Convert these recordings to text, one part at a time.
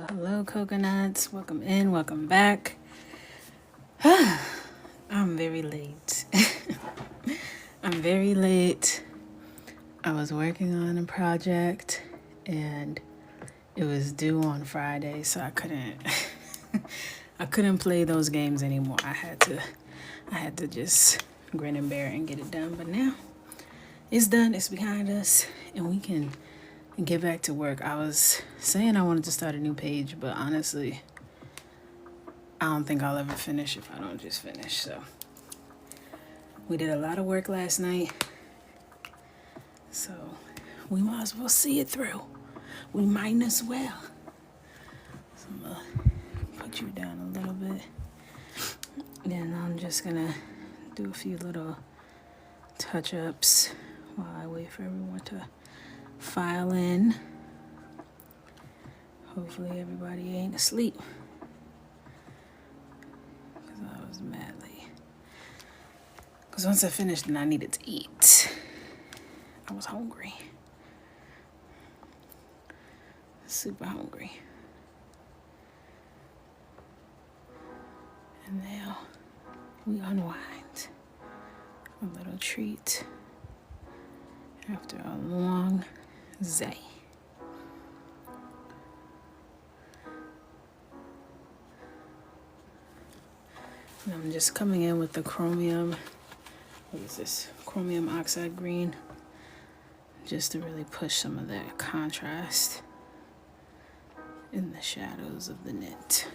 Hello, coconuts. Welcome in, welcome back. I'm very late. I'm very late. I was working on a project and it was due on Friday, so I couldn't play those games anymore. I had to just grin and bear it and get it done. But now it's done, it's behind us, and we can get back to work. I was saying I wanted to start a new page, but honestly, I don't think I'll ever finish if I don't just finish. So we did a lot of work last night, so we might as well see it through. We might as well. So I'm gonna put you down a little bit. Then I'm just gonna do a few little touch-ups while I wait for everyone to file in. Hopefully everybody ain't asleep, because I was mad late. Because once I finished, then I needed to eat. I was hungry. Super hungry. And now we unwind. A little treat after a long day. And I'm just coming in with the chromium, what is this? Chromium oxide green, just to really push some of that contrast in the shadows of the knit.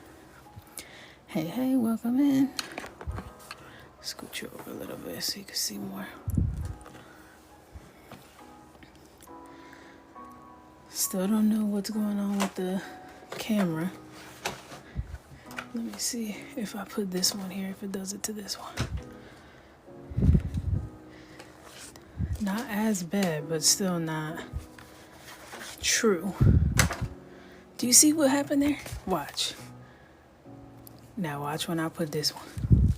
Hey, hey, welcome in. Scoot you over a little bit so you can see more. Still don't know what's going on with the camera. Let me see if I put this one here, if it does it to this one. Not as bad, but still not true. Do you see what happened there? Watch. Now watch when I put this one.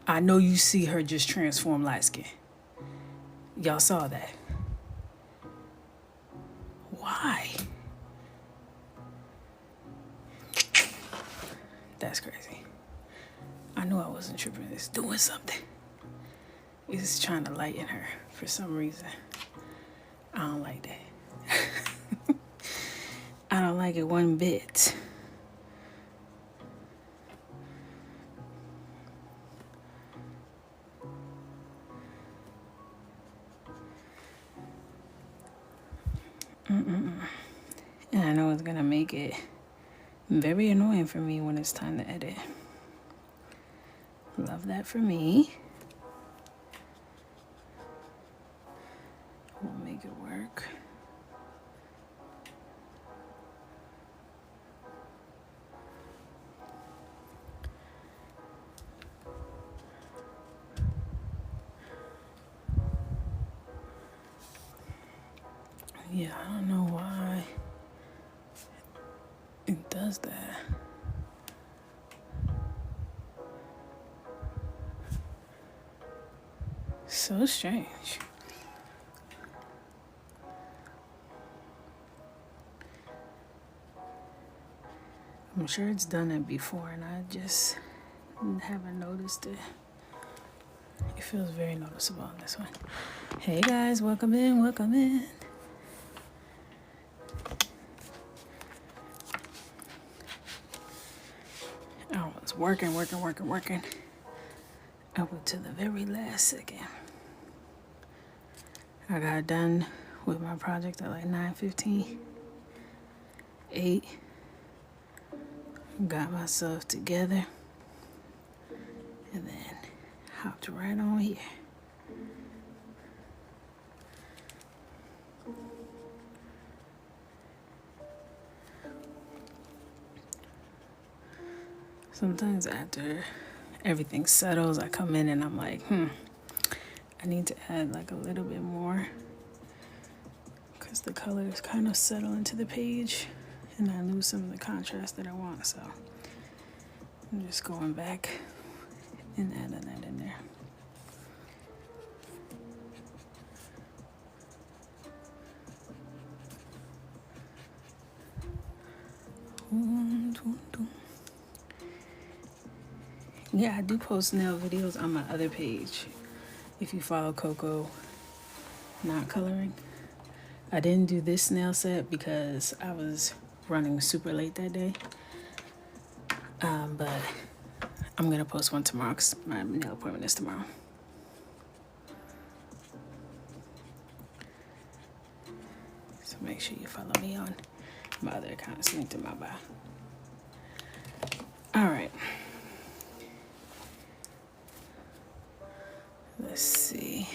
I know you see her just transform light skin. Y'all saw that. Why? That's crazy. I knew I wasn't tripping. It's doing something. It's trying to lighten her for some reason. I don't like that. I don't like it one bit. And I know it's gonna make it very annoying for me when it's time to edit. Love that for me. We'll make it work. Yeah, I don't know why it does that. So strange. I'm sure it's done it before and I just haven't noticed it. It feels very noticeable on this one. Hey guys, welcome in, welcome in. I was working up until the very last second. I got done with my project at like 9:15. 8. Got myself together. And then hopped right on here. Sometimes after everything settles, I come in and I'm like, I need to add like a little bit more, because the colors kind of settle into the page and I lose some of the contrast that I want. So I'm just going back and adding that in there. Yeah, I do post nail videos on my other page. If you follow Coco Not Coloring. I didn't do this nail set because I was running super late that day. But I'm gonna post one tomorrow because my nail appointment is tomorrow. So make sure you follow me on my other account. It's linked in my bio. All right. Let's see.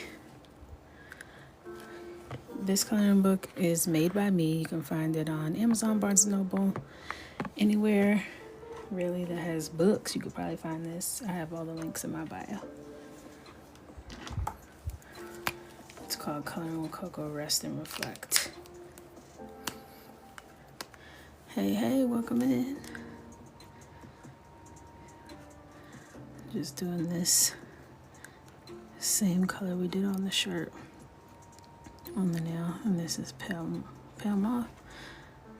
This coloring book is made by me. You can find it on Amazon, Barnes & Noble, anywhere really that has books. You could probably find this. I have all the links in my bio. It's called Coloring with Coco, Rest and Reflect. Hey, welcome in. Just doing this same color we did on the shirt. On the nail, and this is pale mauve.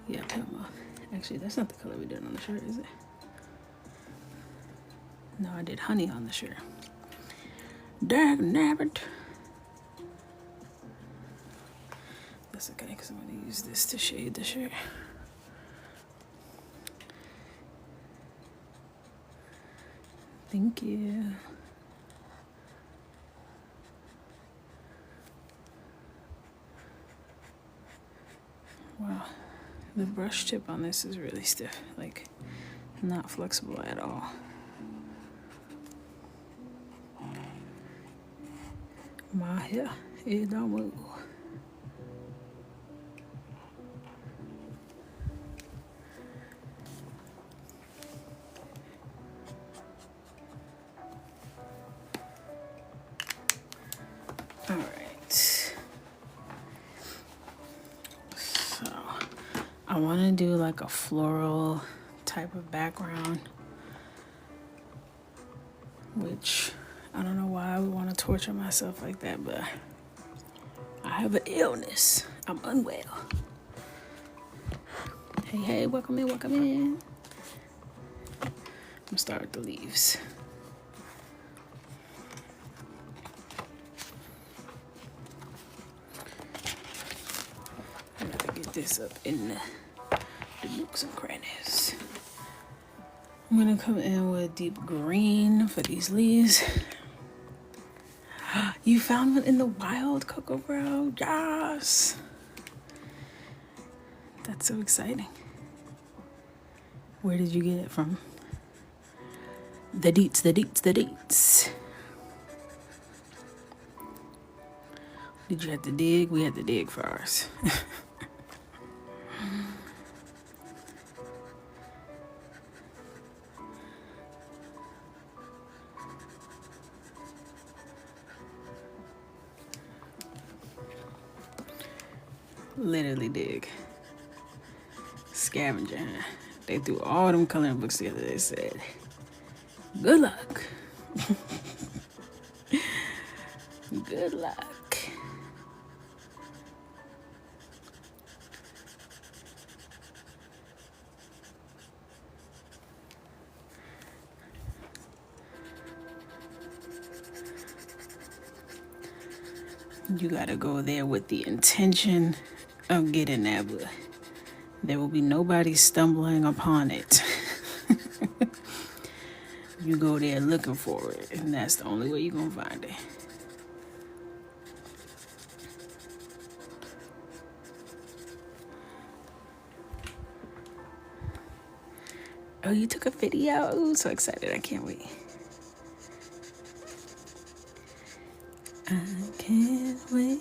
Yeah, pale mauve. Actually, that's not the color we did on the shirt, is it? No, I did honey on the shirt. Dag nabbit. That's okay, because I'm going to use this to shade the shirt. Thank you. Wow, the brush tip on this is really stiff, like not flexible at all. My hair, it don't move. All right. I want to do like a floral type of background, which I don't know why I would want to torture myself like that, but I have an illness. I'm unwell. Hey, welcome in. I'm gonna start with the leaves. I gotta get this up in the nooks and crannies. I'm gonna come in with deep green for these leaves. You found one in the wild, Coco Bro? Yes! That's so exciting. Where did you get it from? The deets. Did you have to dig? We had to dig for ours. Literally dig. Scavenger. They threw all them coloring books together. They said, good luck. Good luck. You gotta go there with the intention of getting that, but there will be nobody stumbling upon it. You go there looking for it, and that's the only way you're gonna find it. Oh, you took a video? Ooh, so excited. I can't wait. I can't wait.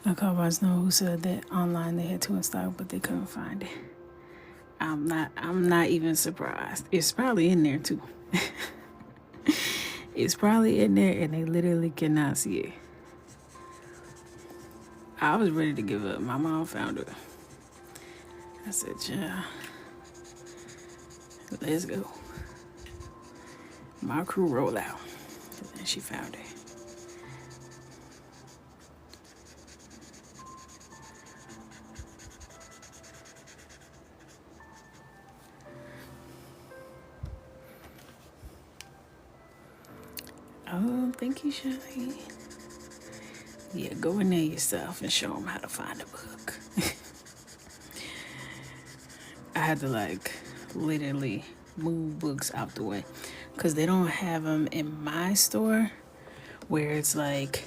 I called Rosno who said that online they had two in stock, but they couldn't find it. I'm not even surprised. It's probably in there too. It's probably in there and they literally cannot see it. I was ready to give up. My mom found it. I said, yeah, Let's go. My crew roll out. And she found it. Oh, thank you, Shelly. Yeah, go in there yourself and show them how to find a book. I had to like literally move books out the way because they don't have them in my store where it's like,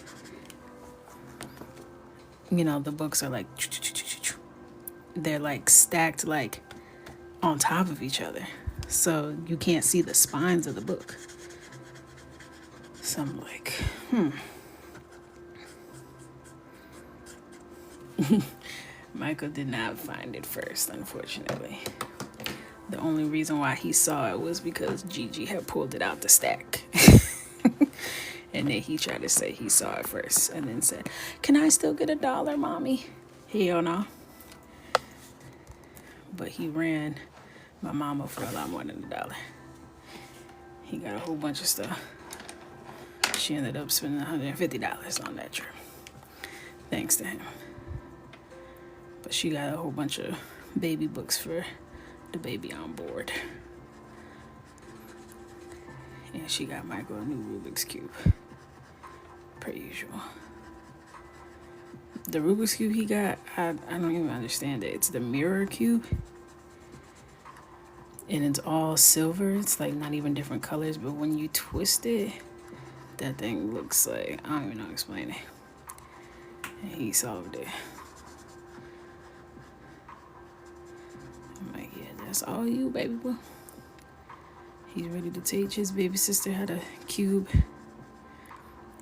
you know, the books are like, they're like stacked like on top of each other. So you can't see the spines of the book. So I'm like, Michael did not find it first, unfortunately. The only reason why he saw it was because Gigi had pulled it out the stack. And then he tried to say he saw it first and then said, "Can I still get $1, mommy?" Hell no. But he ran my mama for a lot more than $1. He got a whole bunch of stuff. She ended up spending $150 on that trip. Thanks to him. But she got a whole bunch of baby books for the baby on board. And she got Michael a new Rubik's Cube. Per usual. The Rubik's Cube he got, I don't even understand it. It's the mirror cube. And it's all silver. It's like not even different colors. But when you twist it, that thing looks like, I don't even know how to explain it. And he solved it. I'm like, yeah, that's all you, baby boy. He's ready to teach his baby sister how to cube.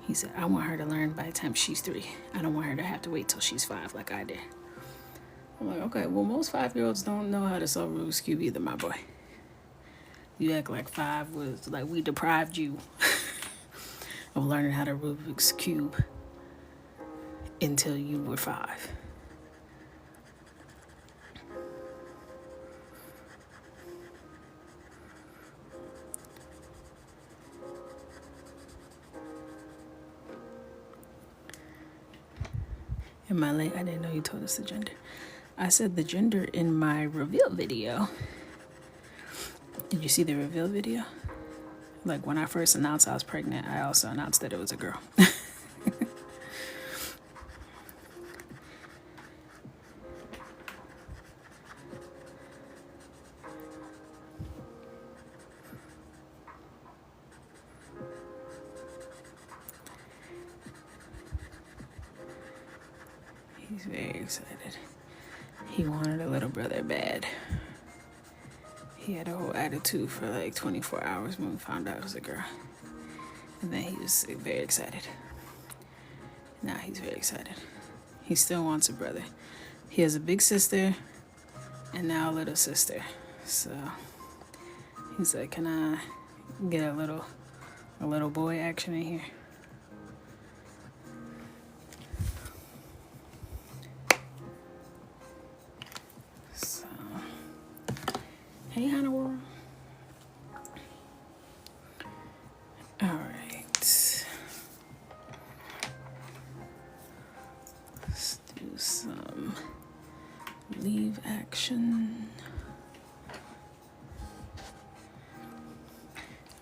He said, I want her to learn by the time she's 3. I don't want her to have to wait till she's 5 like I did. I'm like, okay, well, most 5-year-olds don't know how to solve Rubik's Cube either, my boy. You act like 5 was, like, we deprived you of learning how to Rubik's Cube until you were 5. Am I late? I didn't know you told us the gender. I said the gender in my reveal video. Did you see the reveal video? Like when I first announced I was pregnant, I also announced that it was a girl. He's very excited. He wanted a little brother bad. He had a whole attitude for like 24 hours when we found out it was a girl. And then he was very excited. Now he's very excited. He still wants a brother. He has a big sister and now a little sister. So he's like, can I get a little boy action in here? Hey, Hannah World. All right. Let's do some leave action.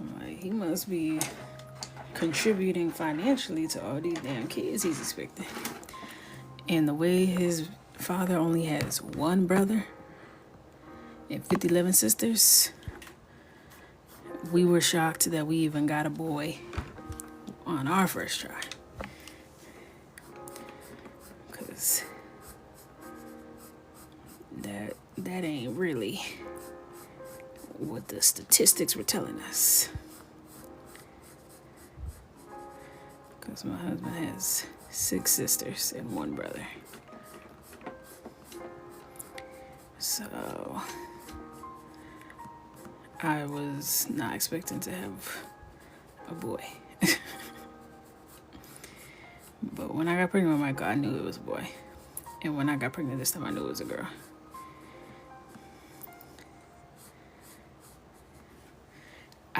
I'm like, he must be contributing financially to all these damn kids he's expecting. And the way his father only has one brother and 11 sisters, we were shocked that we even got a boy on our first try. Because that ain't really what the statistics were telling us. Because my husband has 6 sisters and 1 brother. So I was not expecting to have a boy. But when I got pregnant with Michael, I knew it was a boy. And when I got pregnant this time, I knew it was a girl.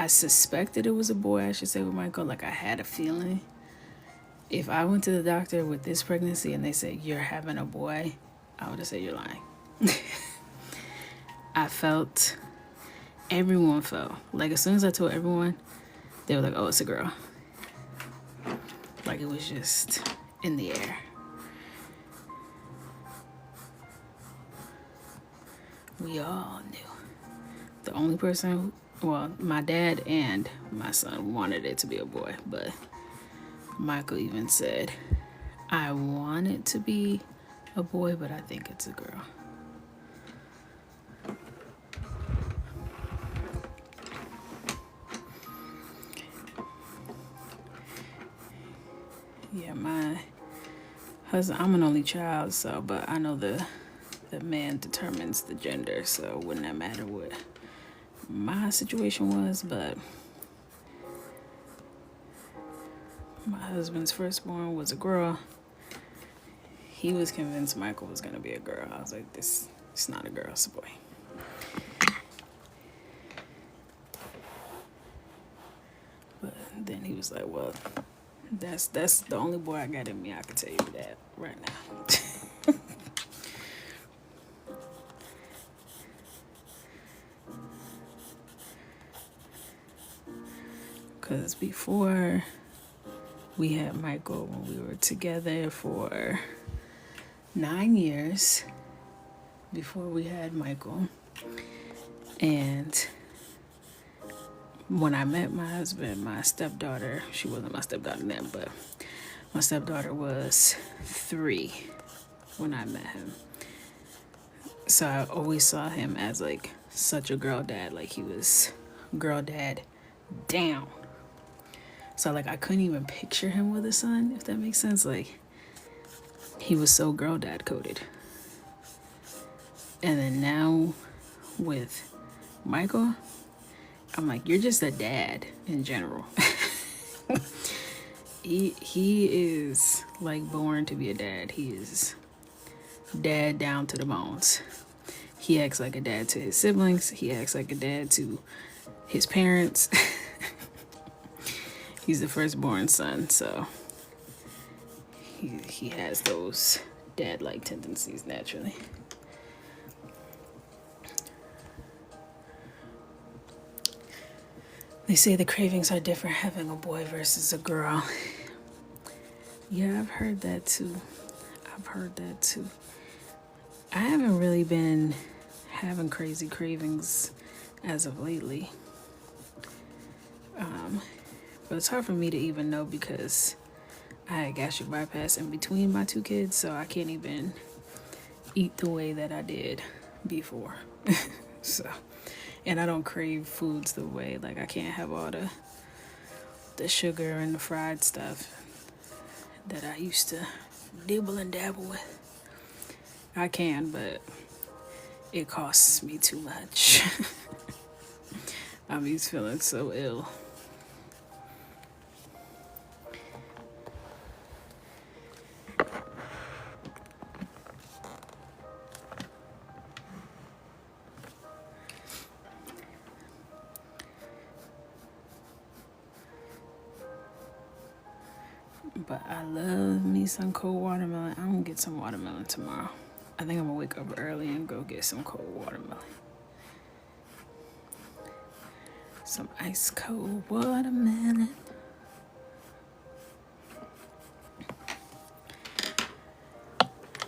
I suspected it was a boy, I should say, with Michael. Like, I had a feeling. If I went to the doctor with this pregnancy and they said, you're having a boy, I would have said, you're lying. I felt, everyone felt. Like, as soon as I told everyone, they were like, oh, it's a girl. Like, it was just in the air. We all knew. The only person, well, my dad and my son wanted it to be a boy, but Michael even said, I want it to be a boy, but I think it's a girl. Yeah, my husband, I'm an only child, so, but I know the man determines the gender, so it wouldn't matter what my situation was, but my husband's firstborn was a girl. He was convinced Michael was gonna be a girl. I was like, it's not a girl, it's a boy. But then he was like, well, that's the only boy I got in me. I can tell you that right now. Because before we had Michael, when we were together for 9 years, before we had Michael, and when I met my husband, my stepdaughter, she wasn't my stepdaughter then, but my stepdaughter was 3 when I met him. So I always saw him as like such a girl dad, like he was girl dad down. So like I couldn't even picture him with a son, if that makes sense. Like he was so girl dad coded. And then now with Michael, I'm like, you're just a dad in general. He is like born to be a dad. He is dad down to the bones. He acts like a dad to his siblings. He acts like a dad to his parents. He's the firstborn son, so he has those dad-like tendencies naturally. They say the cravings are different having a boy versus a girl. Yeah, I've heard that too. I haven't really been having crazy cravings as of lately. But it's hard for me to even know because I had gastric bypass in between my 2 kids, so I can't even eat the way that I did before. So, and I don't crave foods the way, like I can't have all the sugar and the fried stuff that I used to dibble and dabble with. I can, but it costs me too much. I'm just feeling so ill. But I love me some cold watermelon. I'm gonna get some watermelon tomorrow. I think I'm gonna wake up early and go get some cold watermelon. Some ice cold watermelon.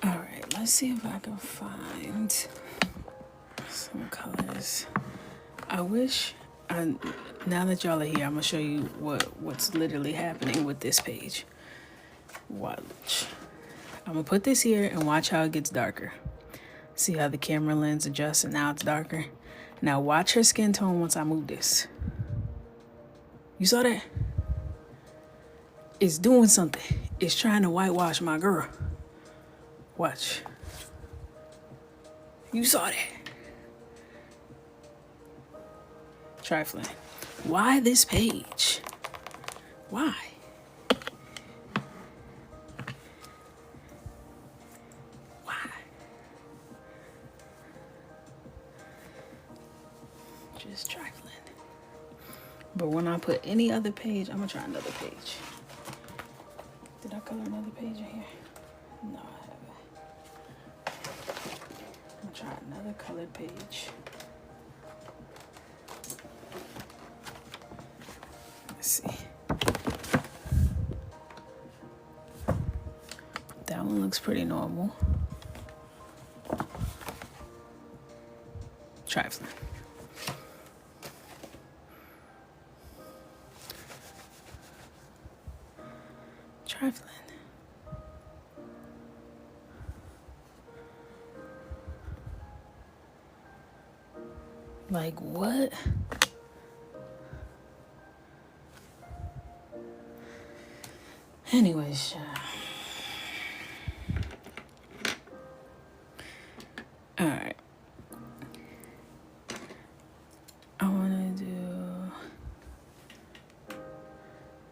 Alright, let's see if I can find some colors. Now that y'all are here, I'm gonna show you what's literally happening with this page. Watch. I'm gonna put this here and watch how it gets darker. See how the camera lens adjusts and now it's darker. Now watch her skin tone once I move this. You saw that? It's doing something. It's trying to whitewash my girl. Watch. You saw that? Trifling. Why this page? Why? Just trifling. But when I put any other page, I'm gonna try another page. Did I color another page in here? No, I haven't. I'm gonna try another colored page. Let's see. That one looks pretty normal. Trifling. Trifling. Like what? Anyways, all right. I want to do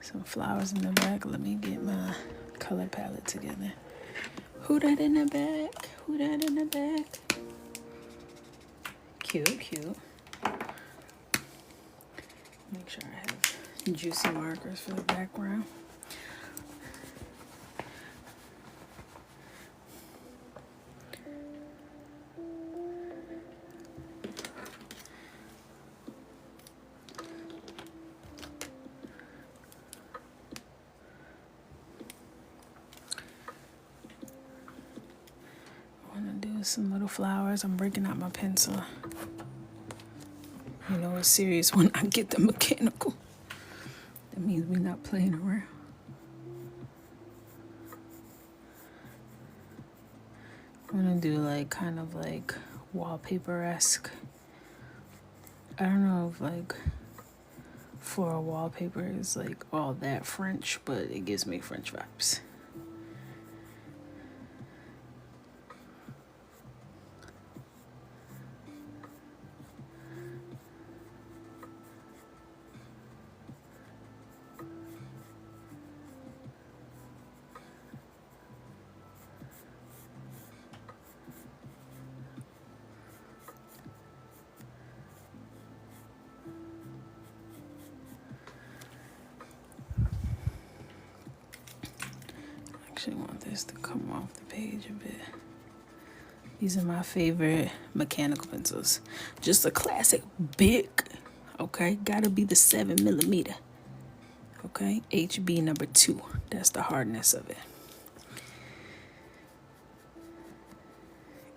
some flowers in the back. Let me get my color palette together. Who that in the back? Who that in the back? Cute, cute. Make sure I have juicy markers for the background. Some little flowers. I'm breaking out my pencil. You know it's serious when I get the mechanical. That means we're not playing around. I'm gonna do like kind of like wallpaper-esque. I don't know if like floral wallpaper is like all that French, but it gives me French vibes. I want this to come off the page a bit. These are my favorite mechanical pencils. Just a classic big, okay? Gotta be the 7mm, okay? HB number 2. That's the hardness of it.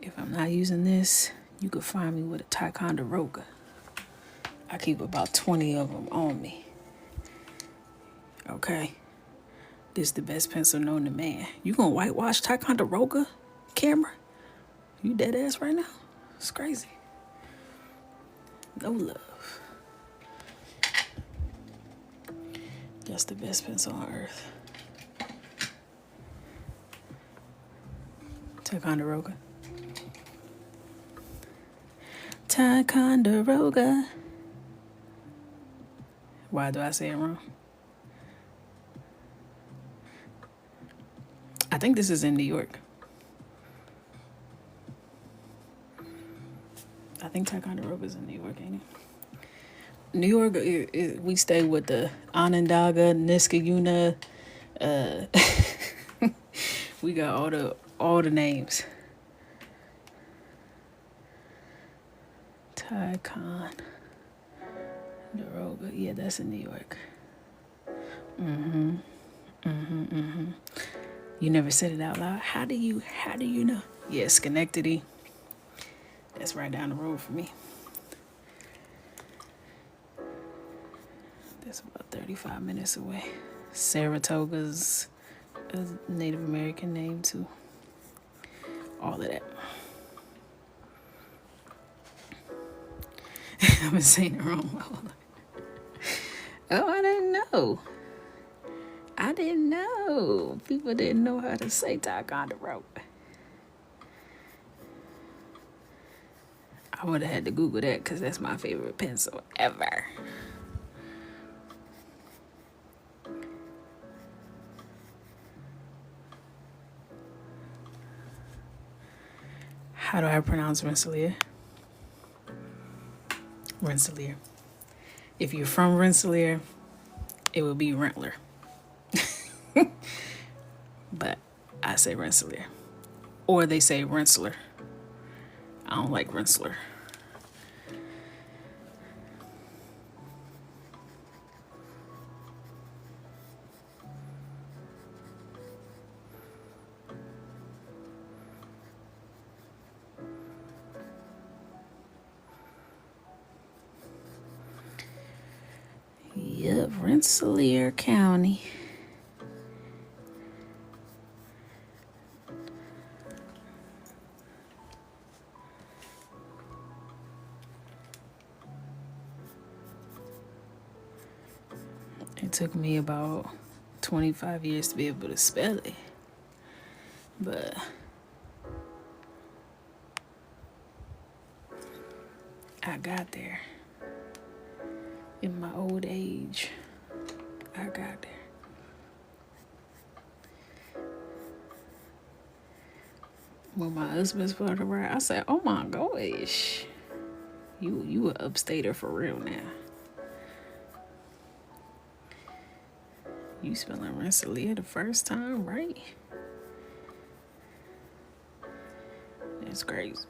If I'm not using this, you could find me with a Ticonderoga. I keep about 20 of them on me, okay? This is the best pencil known to man. You gonna whitewash Ticonderoga camera? You dead ass right now? It's crazy. No love. That's the best pencil on earth. Ticonderoga. Ticonderoga. Why do I say it wrong? I think this is in New York. I think Ticonderoga is in New York, ain't it? New York, we stay with the Onondaga, Niskayuna. We got all the names. Ticonderoga. Yeah, that's in New York. You never said it out loud. How do you know? Yeah, Schenectady. That's right down the road for me. That's about 35 minutes away. Saratoga's a Native American name too. All of that. I've been saying it wrong my whole life. Oh, I didn't know. I didn't know. People didn't know how to say Ticonderoga. I would have had to Google that because that's my favorite pencil ever. How do I pronounce Rensselaer? Rensselaer. If you're from Rensselaer, it would be Rentler. But I say Rensselaer. Or they say Rensselaer. I don't like Rensselaer. Yep, Rensselaer County. It took me about 25 years to be able to spell it. But I got there. In my old age, I got there. When my husband started right, I said, "Oh my gosh, you an upstater for real now. You spelling Rensselaer the first time, right? That's crazy."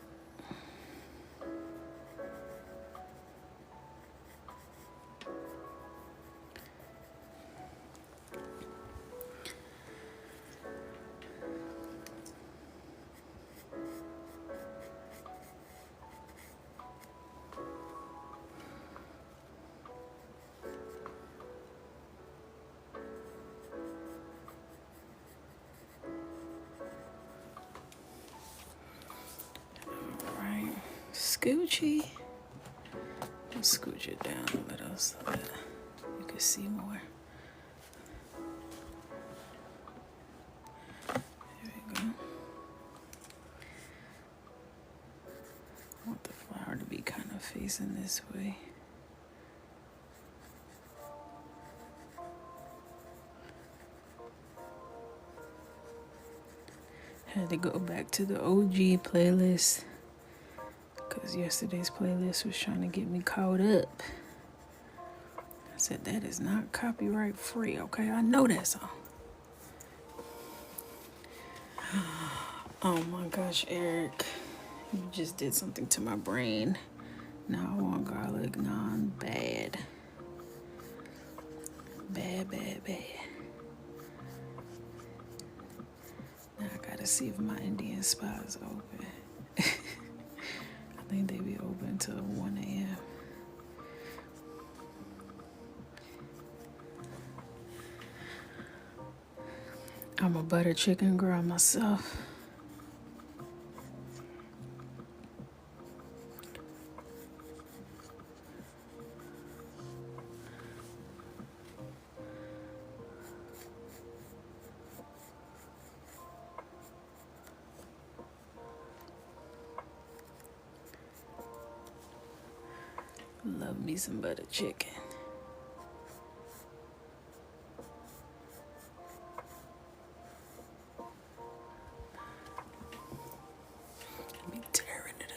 Scoochie. Let's scooch it down a little so that you can see more. There we go. I want the flower to be kind of facing this way. Had to go back to the OG playlist because yesterday's playlist was trying to get me caught up. I said, that is not copyright free, okay? I know that song. Oh my gosh, Eric. You just did something to my brain. Now I want garlic naan bad. Bad, bad, bad. Now I gotta see if my Indian spot is open. I think they be open till 1 a.m. I'm a butter chicken girl myself. Love me some butter chicken. Be tearing it up.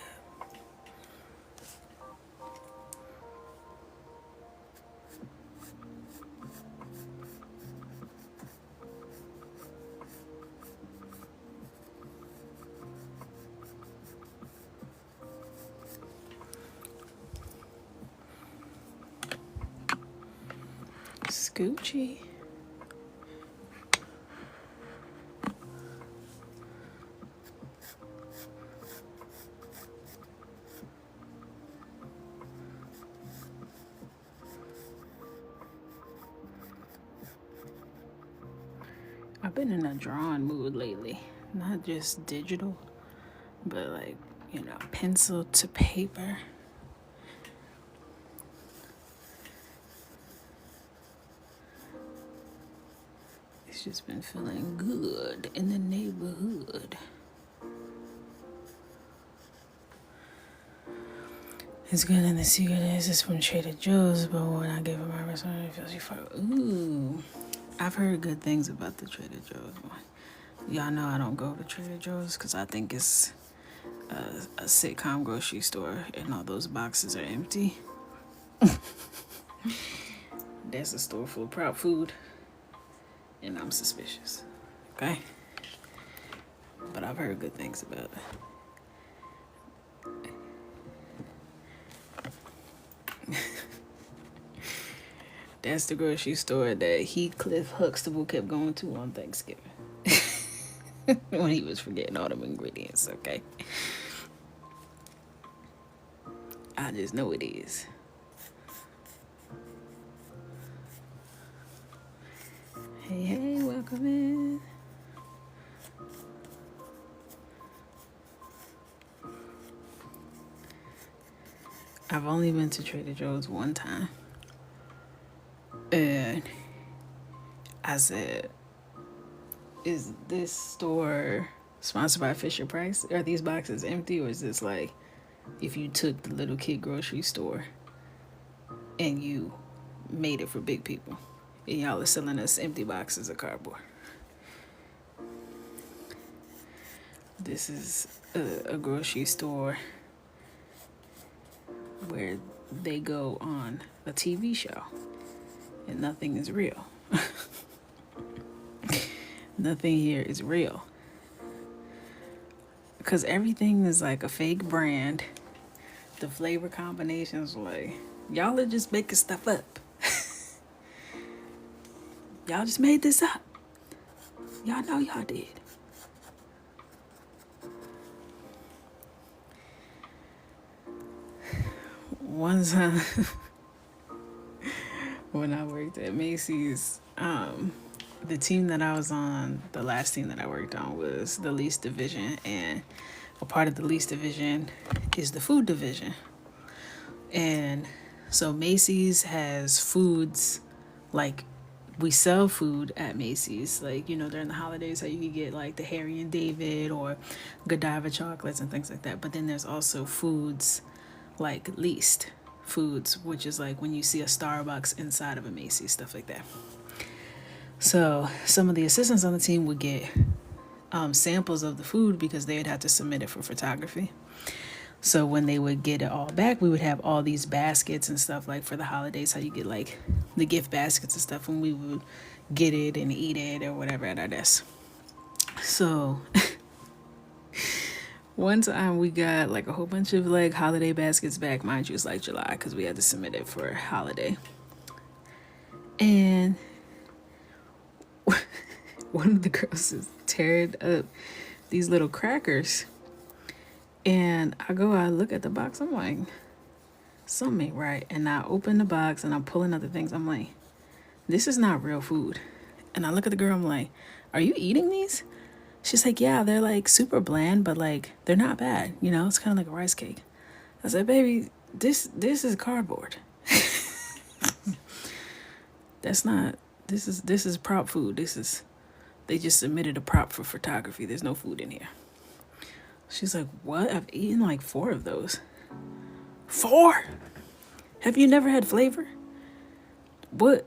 Scoochie. I've been in a drawing mood lately, not just digital, but like, pencil to paper. It's just been feeling good in the neighborhood. It's good in the secret is it's from Trader Joe's, but when I give it my restaurant, it feels you for ooh. I've heard good things about the Trader Joe's one. Y'all know I don't go to Trader Joe's because I think it's a sitcom grocery store and all those boxes are empty. That's a store full of prop food, and I'm suspicious. Okay? But I've heard good things about it. That's the grocery store that Heathcliff Huxtable kept going to on Thanksgiving. When he was forgetting all them ingredients, okay? I just know it is. Hey, welcome in. I've only been to Trader Joe's one time. And I said, is this store sponsored by Fisher Price? Are these boxes empty, or is this like if you took the little kid grocery store and you made it for big people and y'all are selling us empty boxes of cardboard? This is a grocery store where they go on a TV show and nothing is real. Nothing here is real. Because everything is like a fake brand. The flavor combinations, like, y'all are just making stuff up. Y'all just made this up. Y'all know y'all did. One time, when I worked at Macy's, the team that I was on, the last team that I worked on was the lease division, and a part of the lease division is the food division. And so Macy's has foods, like we sell food at Macy's, like, you know, during the holidays, how you can get like the Harry and David or Godiva chocolates and things like that. But then there's also foods like leased foods, which is like when you see a Starbucks inside of a Macy's, stuff like that. So some of the assistants on the team would get samples of the food because they would have to submit it for photography. So when they would get it all back, we would have all these baskets and stuff, like for the holidays, how you get like the gift baskets and stuff, and we would get it and eat it or whatever at our desk. So one time we got like a whole bunch of like holiday baskets back. Mind you, it's like July because we had to submit it for a holiday. And one of the girls is tearing up these little crackers. And I look at the box. I'm like, something ain't right. And I open the box and I'm pulling other things. I'm like, this is not real food. And I look at the girl. I'm like, are you eating these? She's like, yeah, they're like super bland, but like they're not bad. You know, it's kind of like a rice cake. I said, baby, this is cardboard. This is prop food. They just submitted a prop for photography. There's no food in here. She's like, what? I've eaten like 4 of those. 4? Have you never had flavor? What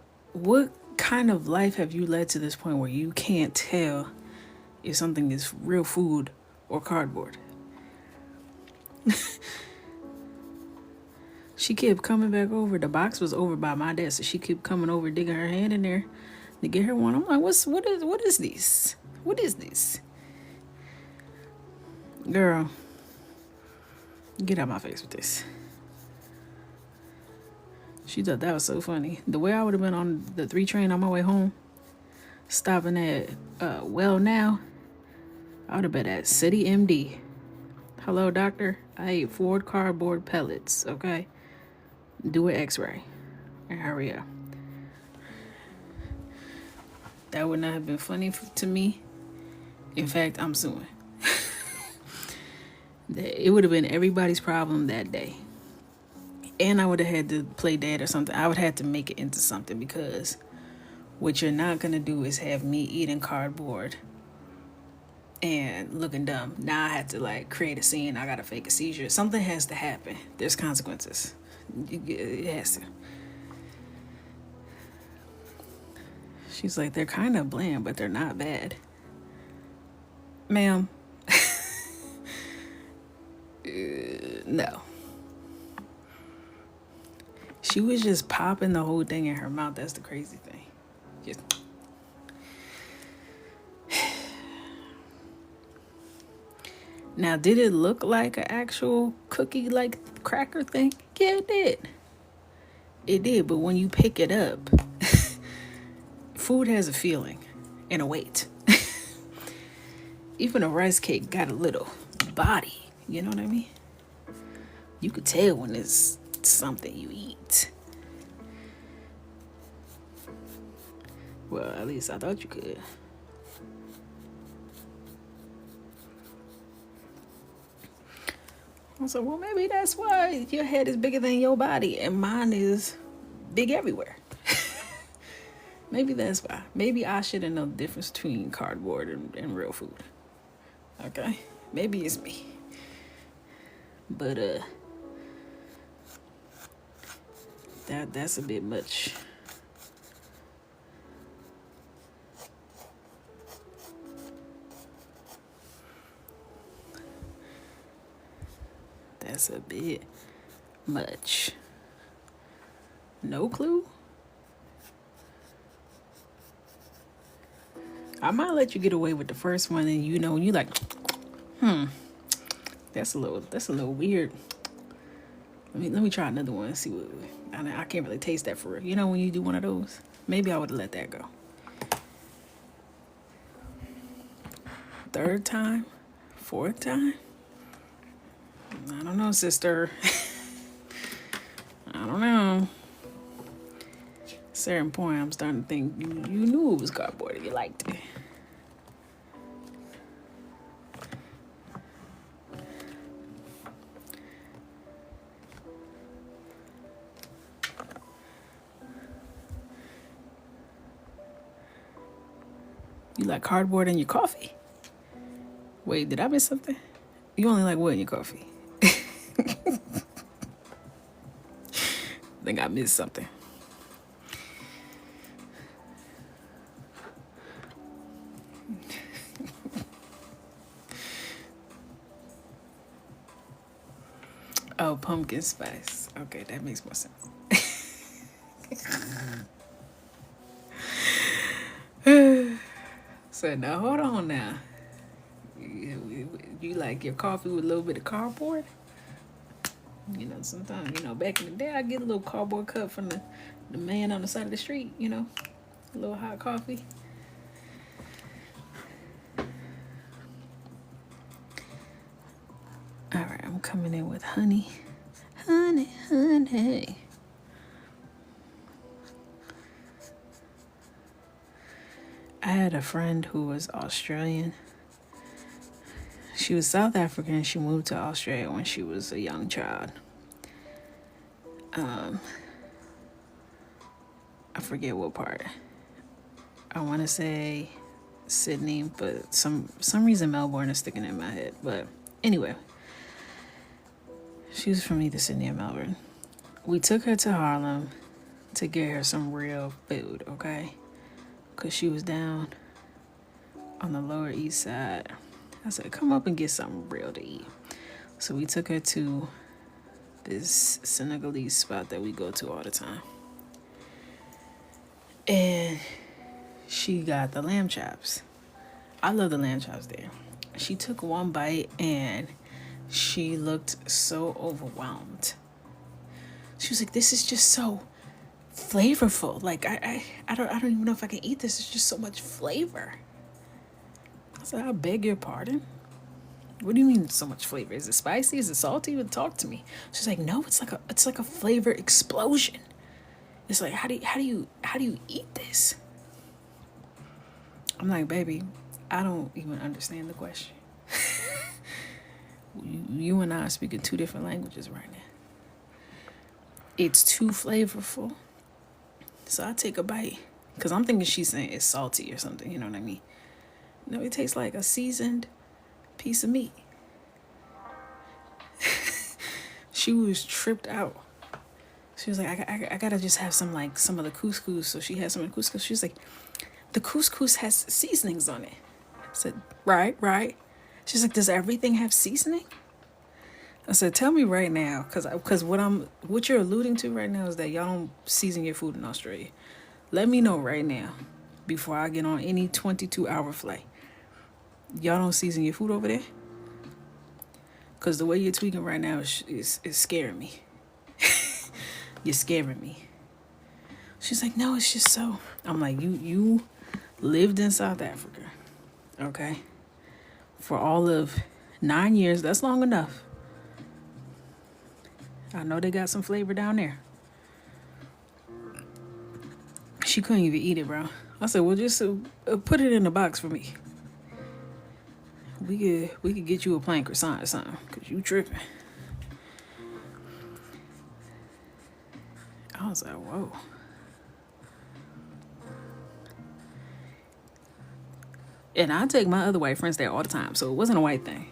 kind of life have you led to this point where you can't tell if something is real food or cardboard? She kept coming back over. The box was over by my desk, so she kept coming over, digging her hand in there to get her one. I'm like, what is this? What is this? Girl, get out my face with this. She thought that was so funny. The way I would have been on the 3 train on my way home, stopping at Well Now, I would have been at City MD. Hello, doctor. I ate 4 cardboard pellets, okay? Do an x-ray and hurry up. That would not have been funny to me. In fact, I'm suing. It would have been everybody's problem that day. And I would have had to play dead or something. I would have to make it into something, because what you're not going to do is have me eating cardboard and looking dumb. Now I have to like create a scene. I got to fake a seizure. Something has to happen. There's consequences. It has to. She's like, they're kind of bland, but they're not bad. Ma'am. No. She was just popping the whole thing in her mouth. That's the crazy thing. Just. Now, did it look like an actual cookie, like cracker thing? Yeah, it did. It did, but when you pick it up, food has a feeling and a weight. Even a rice cake got a little body. You know what I mean? You could tell when it's something you eat. Well, at least I thought you could. I said, well, maybe that's why your head is bigger than your body and mine is big everywhere. Maybe that's why. Maybe I should have known the difference between cardboard and real food. Okay? Maybe it's me. But that's a bit much. That's a bit much. No clue? I might let you get away with the first one, and you know, you like, that's a little weird. Let me try another one and see what. I can't really taste that for real. You know, when you do one of those, maybe I would have let that go. Third time, fourth time. I don't know, sister. I don't know. Certain point, I'm starting to think you knew it was cardboard. You liked it. You like cardboard in your coffee? Wait, did I miss something? You only like what in your coffee? I think I missed something. Oh, pumpkin spice. Okay, that makes more sense. So now, hold on now. You like your coffee with a little bit of cardboard? You know, sometimes, you know, back in the day, I get a little cardboard cup from the man on the side of the street, you know, a little hot coffee. All right, I'm coming in with honey. Honey, honey. I had a friend who was Australian. She was South African. She moved to Australia when she was a young child. I forget what part. I want to say Sydney, but some reason Melbourne is sticking in my head. But anyway, she was from either Sydney or Melbourne. We took her to Harlem to get her some real food, okay? Because she was down on the Lower East Side. I said, come up and get something real to eat. So we took her to this Senegalese spot that we go to all the time. And she got the lamb chops. I love the lamb chops there. She took one bite and she looked so overwhelmed. She was like, this is just so flavorful. Like, I don't even know if I can eat this. It's just so much flavor. I said, I beg your pardon? What do you mean so much flavor? Is it spicy? Is it salty? Well, talk to me. She's like, no, it's like a flavor explosion. It's like, how do you eat this? I'm like, baby, I don't even understand the question. You and I are speaking two different languages right now. It's too flavorful. So I take a bite. Because I'm thinking she's saying it's salty or something. You know what I mean? No, it tastes like a seasoned piece of meat. She was tripped out. She was like, I gotta just have some of the couscous. So she had some of the couscous. She was like, the couscous has seasonings on it. I said, right. She's like, does everything have seasoning? I said, tell me right now, because what you're alluding to right now is that y'all don't season your food in Australia. Let me know right now, before I get on any 22-hour flight. Y'all don't season your food over there? Because the way you're tweaking right now is scaring me. You're scaring me. She's like, no, it's just so. I'm like, you lived in South Africa, okay? For all of 9 years, that's long enough. I know they got some flavor down there. She couldn't even eat it, bro. I said, well, just put it in the box for me. We could get you a plain croissant or something, because you tripping. I was like, whoa. And I take my other white friends there all the time, so it wasn't a white thing.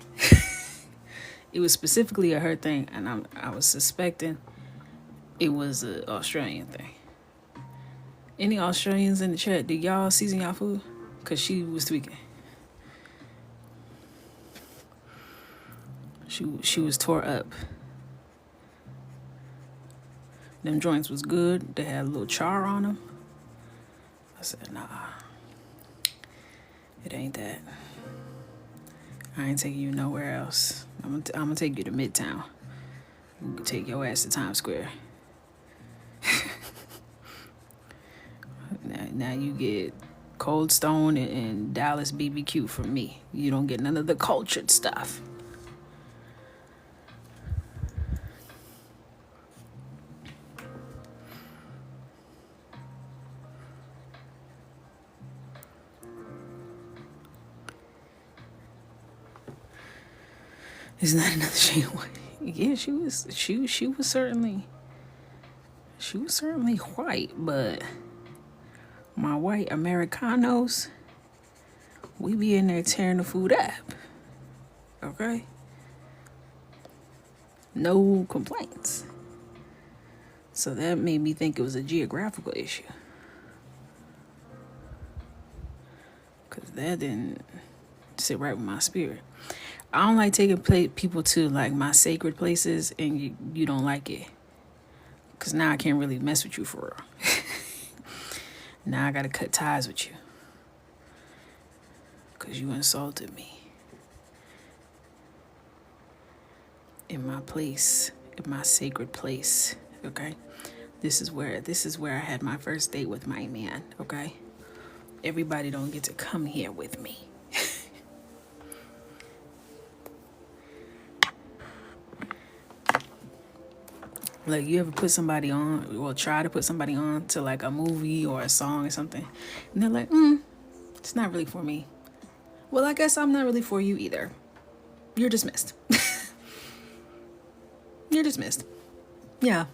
It was specifically a her thing, and I was suspecting it was an Australian thing. Any Australians in the chat, did y'all season y'all food? Because she was tweaking. She was tore up. Them joints was good. They had a little char on them. I said, nah. It ain't that. I ain't taking you nowhere else. I'm gonna take you to Midtown. You can take your ass to Times Square. now you get Cold Stone and Dallas BBQ from me. You don't get none of the cultured stuff. It's not another shade. Yeah, she was certainly white, but my white Americanos, we be in there tearing the food up. Okay? No complaints. So that made me think it was a geographical issue. Because that didn't sit right with my spirit. I don't like taking people to like my sacred places and you don't like it. Because now I can't really mess with you for real. Now I got to cut ties with you. Because you insulted me. In my place, in my sacred place, okay? This is where I had my first date with my man, okay? Everybody don't get to come here with me. Like, you ever put somebody on, or try to put somebody on to like a movie or a song or something, and they're like, it's not really for me. Well, I guess I'm not really for you either. You're dismissed. You're dismissed. Yeah.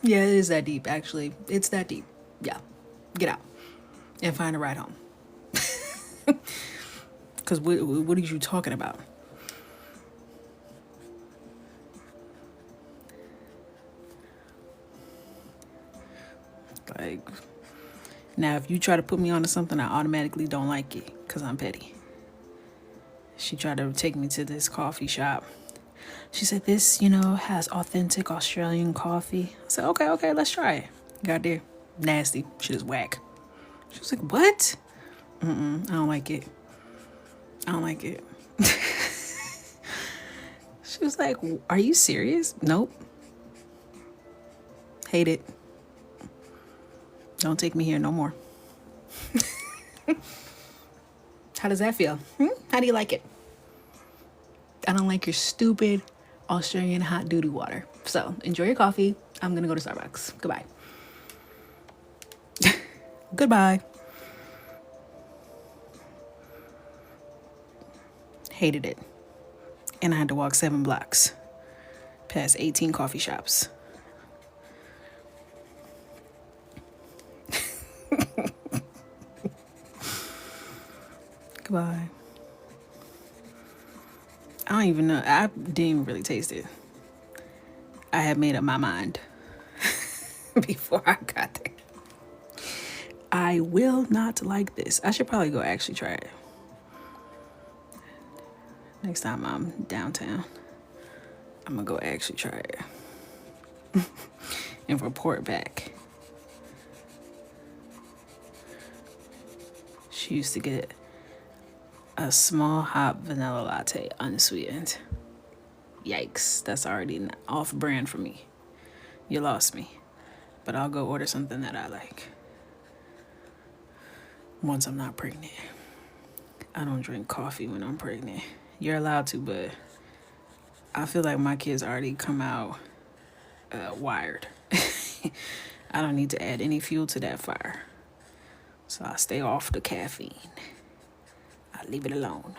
Yeah, it is that deep, actually. It's that deep. Yeah. Get out. And find a ride home. Because what are you talking about? Like, now if you try to put me onto something, I automatically don't like it because I'm petty. She tried to take me to this coffee shop. She said, this, has authentic Australian coffee. I said, okay, let's try it. Got there. Nasty. Shit is whack. She was like, what? I don't like it. She was like, are you serious? Nope. Hate it. Don't take me here no more. How does that feel? How do you like it? I don't like your stupid Australian hot doo-doo water. So enjoy your coffee. I'm going to go to Starbucks. Goodbye. Goodbye. Hated it. And I had to walk 7 blocks past 18 coffee shops. Goodbye. I don't even know. I didn't even really taste it. I had made up my mind before I got there. I will not like this. I should probably go actually try it next time I'm downtown. I'm gonna go actually try it and report back. She used to get a small hot vanilla latte, unsweetened. Yikes, that's already off brand for me. You lost me. But I'll go order something that I like once I'm not pregnant. I don't drink coffee when I'm pregnant. You're allowed to, but I feel like my kids already come out wired. I don't need to add any fuel to that fire. So I stay off the caffeine. I leave it alone.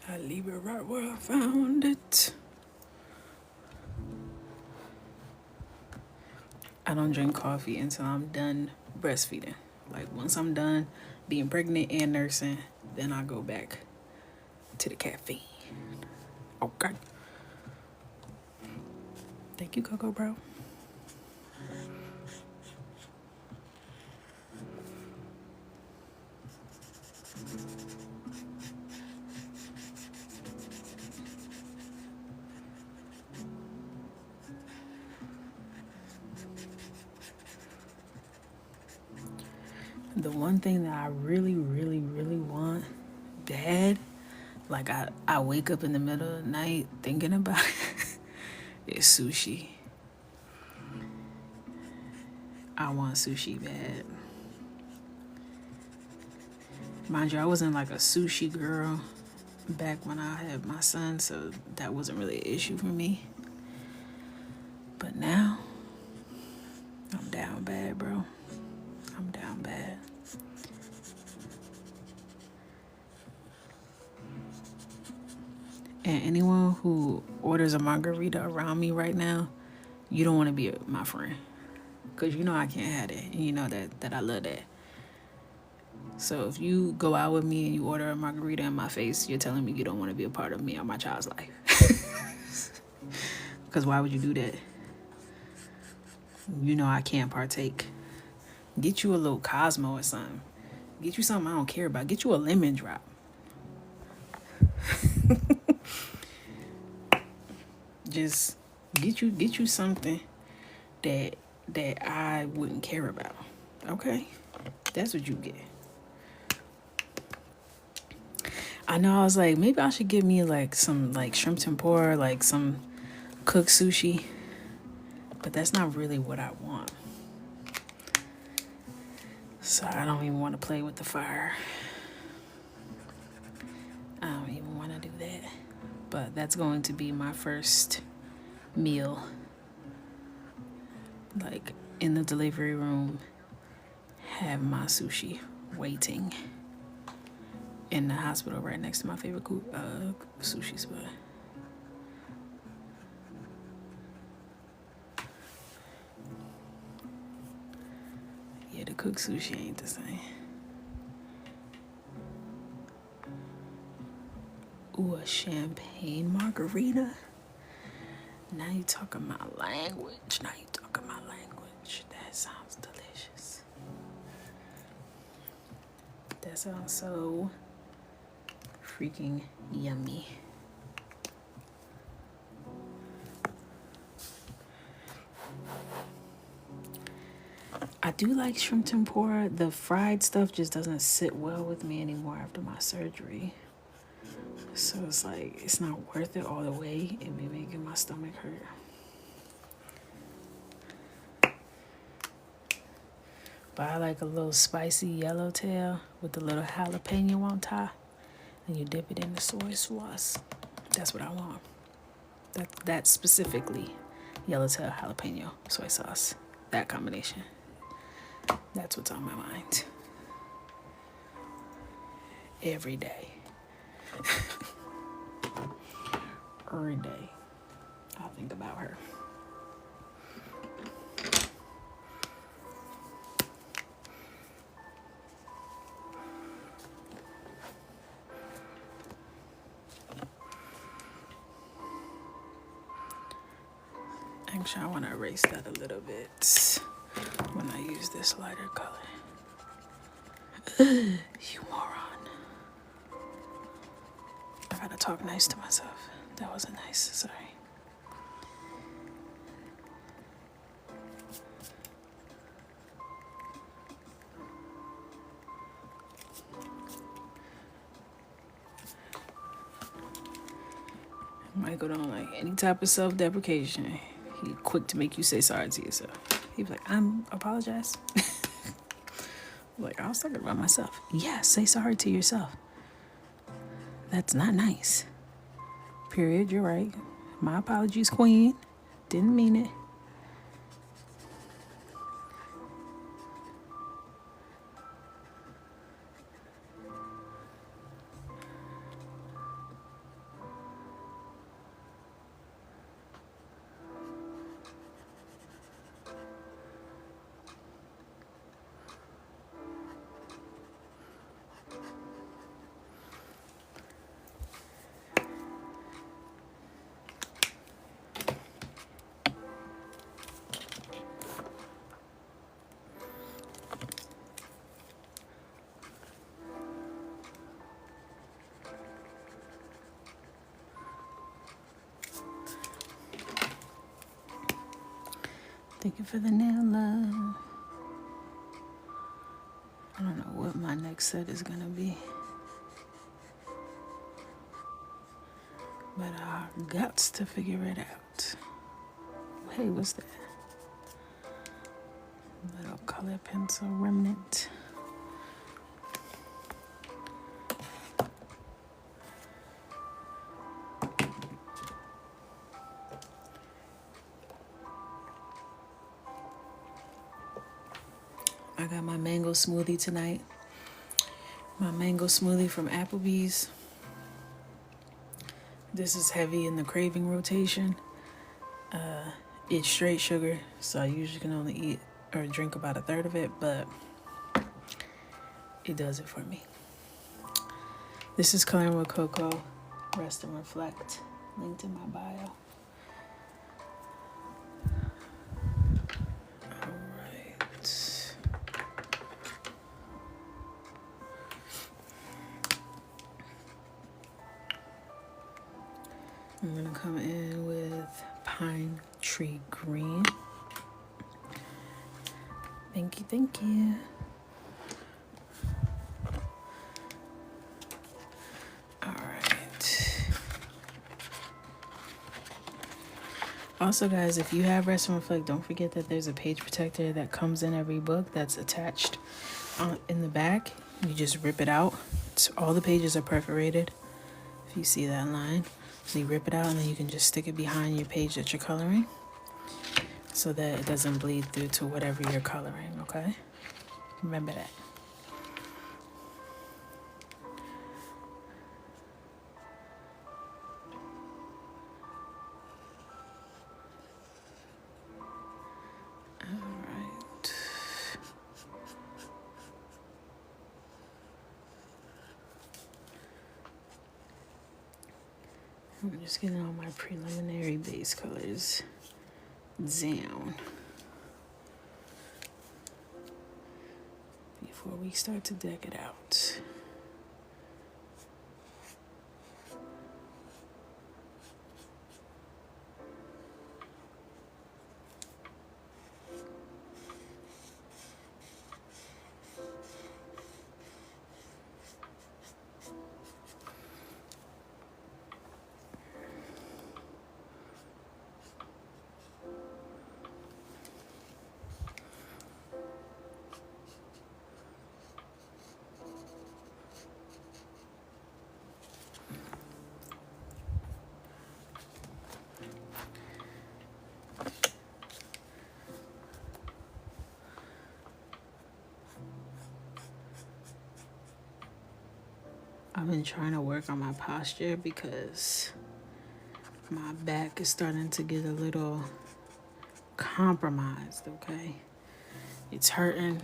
I leave it right where I found it. I don't drink coffee until I'm done breastfeeding. Like once I'm done being pregnant and nursing, then I go back to the caffeine. Okay. Thank you, Coco Bro. The one thing that I really, really, really want bad, like I wake up in the middle of the night thinking about it, is sushi. I want sushi bad. Mind you, I wasn't like a sushi girl back when I had my son, so that wasn't really an issue for me. But now, I'm down bad, bro. I'm down bad. And anyone who orders a margarita around me right now, you don't want to be my friend. Because you know I can't have that. And you know that I love that. So if you go out with me and you order a margarita in my face, you're telling me you don't want to be a part of me or my child's life. Because why would you do that? You know I can't partake. Get you a little Cosmo or something. Get you something I don't care about. Get you a lemon drop. Just get you something that I wouldn't care about. Okay? That's what you get. I know I was like, maybe I should get me like some like shrimp tempura, like some cooked sushi. But that's not really what I want. So I don't even want to play with the fire. I don't even want to do that. But that's going to be my first meal. Like in the delivery room, have my sushi waiting in the hospital right next to my favorite sushi spot. Yeah, the cooked sushi ain't the same. Ooh, a champagne margarita. Now you talking my language. That sounds delicious. That sounds so freaking yummy. I do like shrimp tempura. The fried stuff just doesn't sit well with me anymore after my surgery. So it's like, it's not worth it all the way. It be making my stomach hurt. But I like a little spicy yellowtail with a little jalapeno on top. And you dip it in the soy sauce. That's what I want. That specifically, yellowtail jalapeno soy sauce. That combination. That's what's on my mind. Every day. Every day. I think about her. Actually, I want to erase that a little bit. when I use this lighter color. You moron. I gotta talk nice to myself. That wasn't nice, sorry. Michael don't like any type of self-deprecation. He quick to make you say sorry to yourself. He was like, apologize. Like, I was talking about myself. Yeah, say sorry to yourself. That's not nice. Period, you're right. My apologies, queen. Didn't mean it. Thank you for the nail love. I don't know what my next set is gonna be, but I got to figure it out. Hey, what's that? Little color pencil remnant. I got my mango smoothie tonight. My mango smoothie from Applebee's. This is heavy in the craving rotation. It's straight sugar, so I usually can only eat or drink about a third of it, but it does it for me. This is Coloring with Cocoa, Rest and Reflect, linked in my bio. I'm gonna come in with Pine Tree Green. Thank you, thank you. All right. Also, guys, if you have Rest and Reflect, don't forget that there's a page protector that comes in every book that's attached in the back. You just rip it out. So all the pages are perforated, if you see that line. So you rip it out and then you can just stick it behind your page that you're coloring so that it doesn't bleed through to whatever you're coloring, okay? Remember that. All right. I'm just getting all my preliminary base colors down before we start to deck it out. I've been trying to work on my posture because my back is starting to get a little compromised, okay? It's hurting.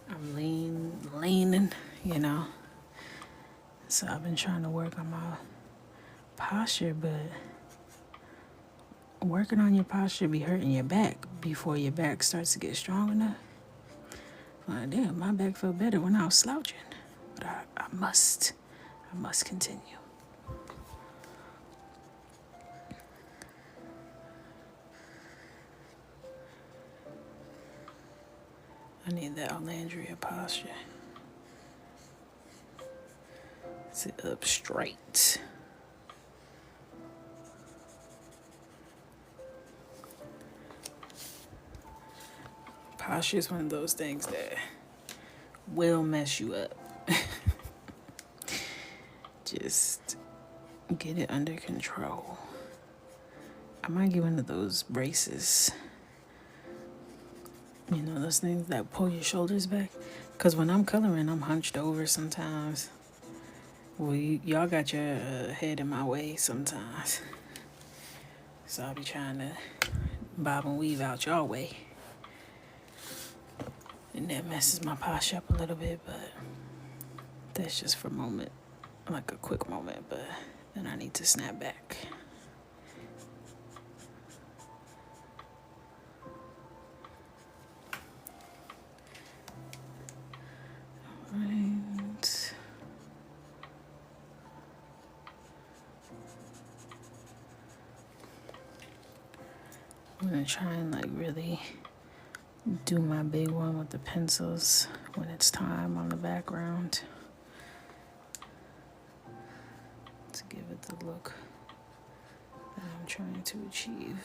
I'm leaning, you know? So I've been trying to work on my posture, but working on your posture be hurting your back before your back starts to get strong enough. Like, damn, my back felt better when I was slouching. But I must continue. I need that Olandria posture. Sit up straight. Posture is one of those things that will mess you up. Just get it under control. I might get one of those braces. You know, those things that pull your shoulders back. Because when I'm coloring, I'm hunched over sometimes. Well, y'all got your head in my way sometimes. So I'll be trying to bob and weave out your way. And that messes my posture up a little bit, but that's just for a moment. Like a quick moment, but then I need to snap back. Alright. I'm gonna try and like really do my big one with the pencils when it's time on the background to give it the look that I'm trying to achieve.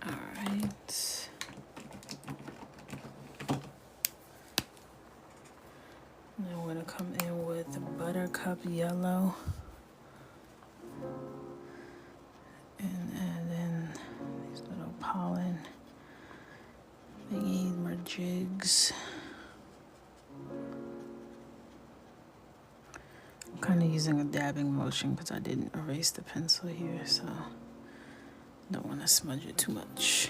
Alright. Now I'm going to come in with Buttercup Yellow and add in these little pollen thingy jigs. I'm kind of using a dabbing motion because I didn't erase the pencil here, so don't want to smudge it too much.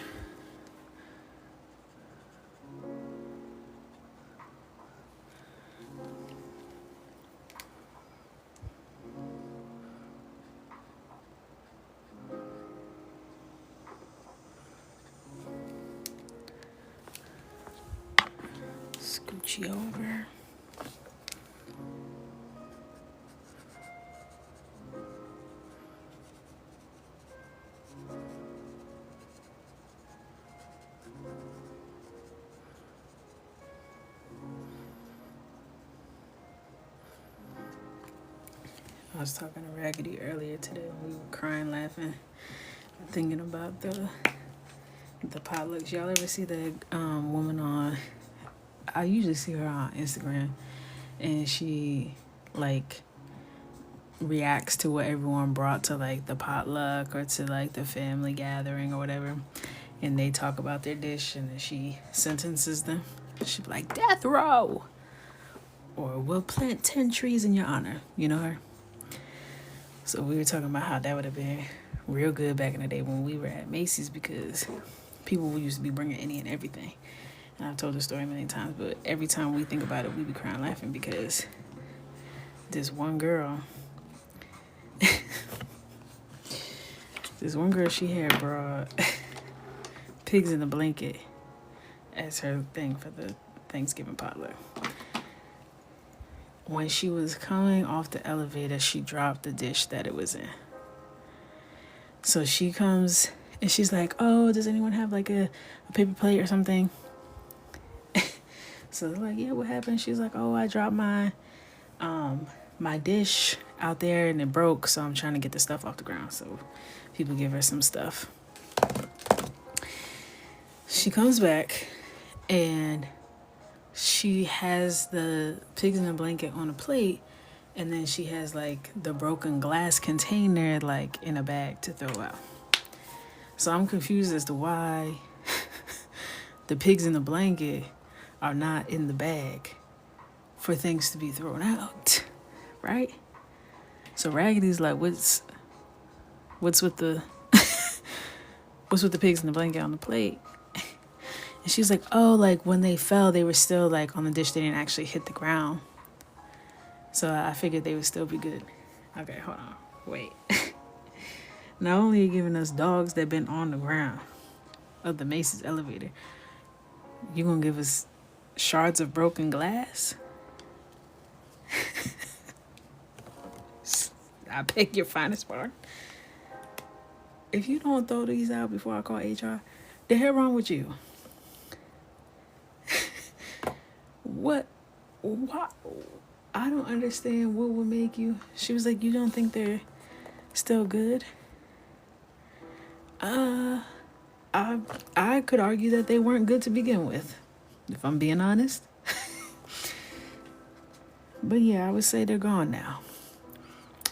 Scoochie over. I was talking to Raggedy earlier today when we were crying, laughing, thinking about the potlucks. Y'all ever see that woman on, I usually see her on Instagram, and she like reacts to what everyone brought to like the potluck or to like the family gathering or whatever, and they talk about their dish and then she sentences them. She'd be like, death row, or we'll plant 10 trees in your honor. You know her? So we were talking about how that would have been real good back in the day when we were at Macy's, because people used to be bringing any and everything. And I've told the story many times, but every time we think about it, we be crying laughing because this one girl, she had brought pigs in a blanket as her thing for the Thanksgiving potluck. When she was coming off the elevator, she dropped the dish that it was in. So she comes and she's like, oh, does anyone have like a paper plate or something? So they're like, yeah, what happened? She's like, oh, I dropped my dish out there and it broke, so I'm trying to get the stuff off the ground. So people give her some stuff. She comes back and she has the pigs in a blanket on a plate, and then she has like the broken glass container like in a bag to throw out. So I'm confused as to why the pigs in the blanket are not in the bag for things to be thrown out, right? So Raggedy's like, what's with the what's with the pigs in the blanket on the plate? And she was like, oh, like when they fell, they were still like on the dish. They didn't actually hit the ground. So I figured they would still be good. Okay, hold on. Wait. Not only are you giving us dogs that been on the ground of the Macy's elevator, you gonna give us shards of broken glass? I pick your finest part. If you don't throw these out before I call HR, the hell wrong with you? What? I don't understand what would make you. She was like, you don't think they're still good? I could argue that they weren't good to begin with, if I'm being honest. But yeah, I would say they're gone now.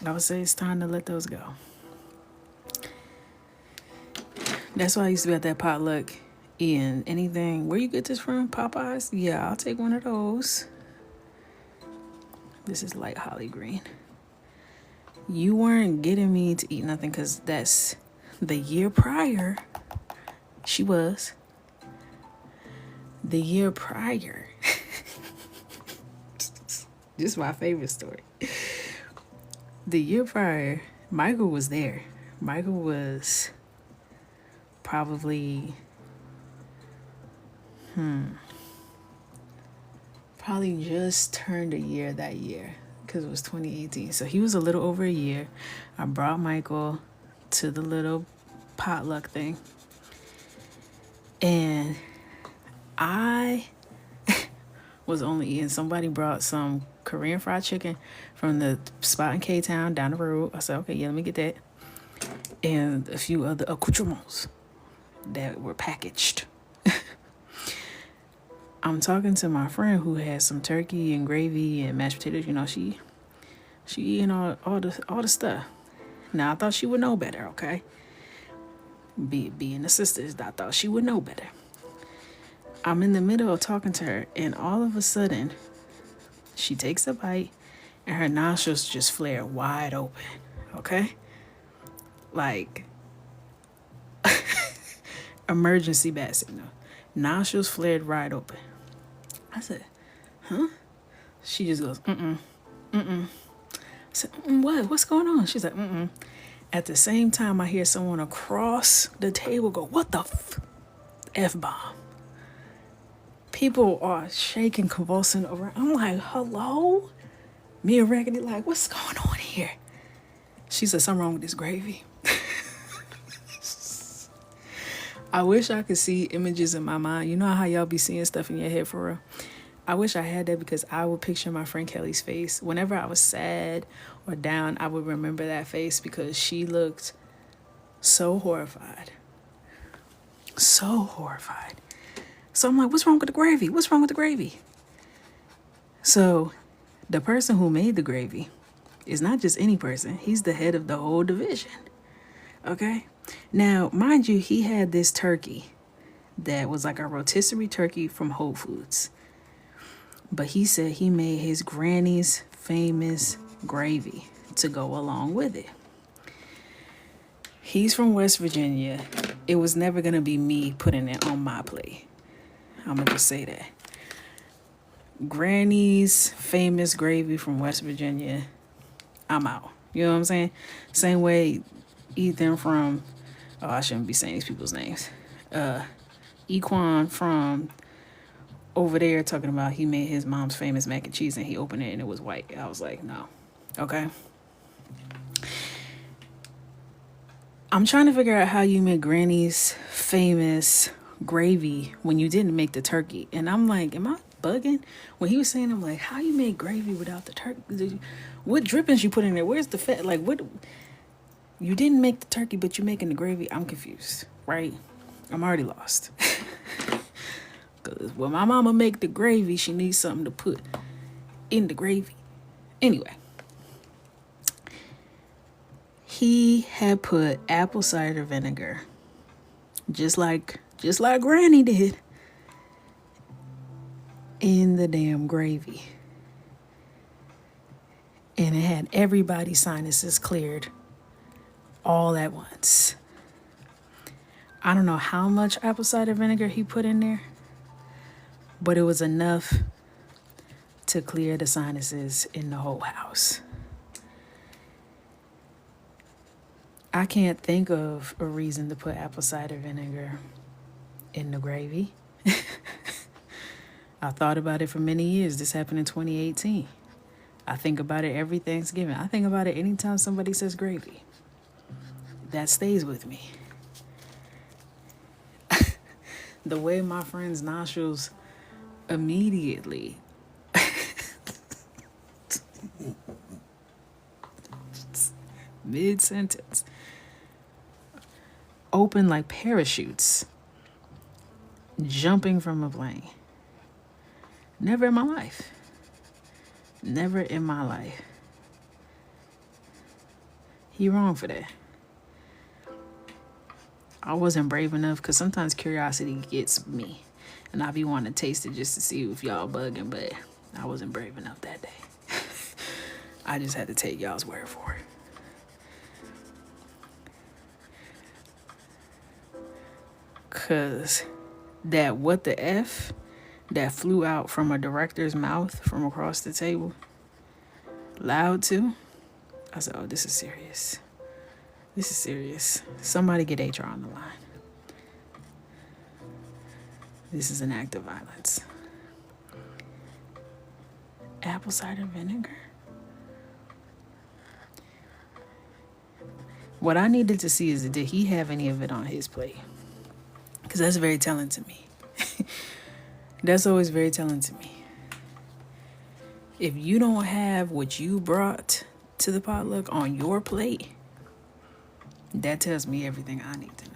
I would say it's time to let those go. That's why I used to be at that Potluck eating anything. Where you get this from? Popeyes? Yeah, I'll take one of those. This is light holly green. You weren't getting me to eat nothing because that's the year prior. She was. The year prior. This is my favorite story. The year prior, Michael was there. Michael was probably just turned a year that year because it was 2018. So he was a little over a year. I brought Michael to the little potluck thing. And I was only eating. Somebody brought some Korean fried chicken from the spot in K-Town down the road. I said, okay, yeah, let me get that. And a few other accoutrements that were packaged. I'm talking to my friend who has some turkey and gravy and mashed potatoes. You know, she eating all the stuff. Now I thought she would know better, okay? Being the sisters, I thought she would know better. I'm in the middle of talking to her, and all of a sudden, she takes a bite, and her nostrils just flare wide open, okay? Like, emergency bat signal. Nostrils flared wide open. I said, huh? She just goes, I said, what? What's going on? She's like, At the same time, I hear someone across the table go, what the F-bomb? People are shaking, convulsing over. I'm like, hello? Me and Raggedy like, what's going on here? She said, something wrong with this gravy. I wish I could see images in my mind. You know how y'all be seeing stuff in your head for real? I wish I had that because I would picture my friend Kelly's face. Whenever I was sad or down, I would remember that face because she looked so horrified. So horrified. So I'm like, what's wrong with the gravy? What's wrong with the gravy? So the person who made the gravy is not just any person. He's the head of the whole division. Okay? Now, mind you, he had this turkey that was like a rotisserie turkey from Whole Foods. But he said he made his granny's famous gravy to go along with it. He's from West Virginia. It was never going to be me putting it on my plate. I'm going to just say that. Granny's famous gravy from West Virginia, I'm out. You know what I'm saying? Same way Ethan from, I shouldn't be saying these people's names. Equan from over there talking about he made his mom's famous mac and cheese and he opened it and it was white. I was like, no. Okay. I'm trying to figure out how you make Granny's famous gravy when you didn't make the turkey. And I'm like, am I bugging? When he was saying, I'm like, how you make gravy without the turkey? What drippings you put in there? Where's the fat? Like, what? You didn't make the turkey, but you're making the gravy. I'm confused, right? I'm already lost. Because when my mama make the gravy, she needs something to put in the gravy. Anyway. He had put apple cider vinegar, just like Granny did, in the damn gravy. And it had everybody's sinuses cleared all at once. I don't know how much apple cider vinegar he put in there, but it was enough to clear the sinuses in the whole house. I can't think of a reason to put apple cider vinegar in the gravy. I thought about it for many years. This happened in 2018. I think about it every Thanksgiving. I think about it anytime somebody says gravy. That stays with me. The way my friend's nostrils immediately mid-sentence open like parachutes, jumping from a plane. Never in my life. Never in my life. He wrong for that. I wasn't brave enough because sometimes curiosity gets me. And I be wanting to taste it just to see if y'all bugging, but I wasn't brave enough that day. I just had to take y'all's word for it. Because that what the F that flew out from a director's mouth from across the table, loud too, I said, oh, this is serious. This is serious. Somebody get HR on the line. This is an act of violence. Apple cider vinegar? What I needed to see is, did he have any of it on his plate? Because that's very telling to me. That's always very telling to me. If you don't have what you brought to the potluck on your plate, that tells me everything I need to know.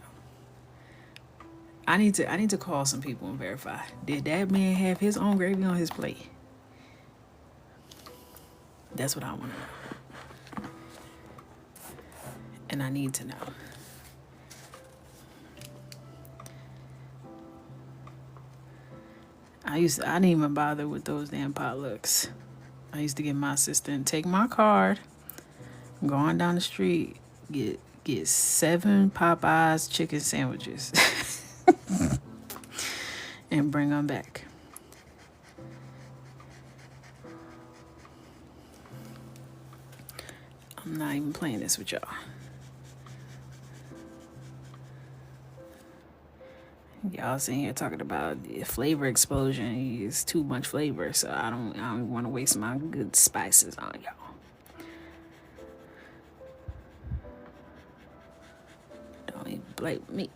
I need to call some people and verify. Did that man have his own gravy on his plate? That's what I want to know. And I need to know. I didn't even bother with those damn potlucks. I used to get my assistant, take my card, go on down the street, get 7 Popeyes chicken sandwiches and bring them back. I'm not even playing this with y'all. Y'all sitting here talking about the flavor explosion. It's too much flavor, so I don't want to waste my good spices on y'all. Don't even blame me.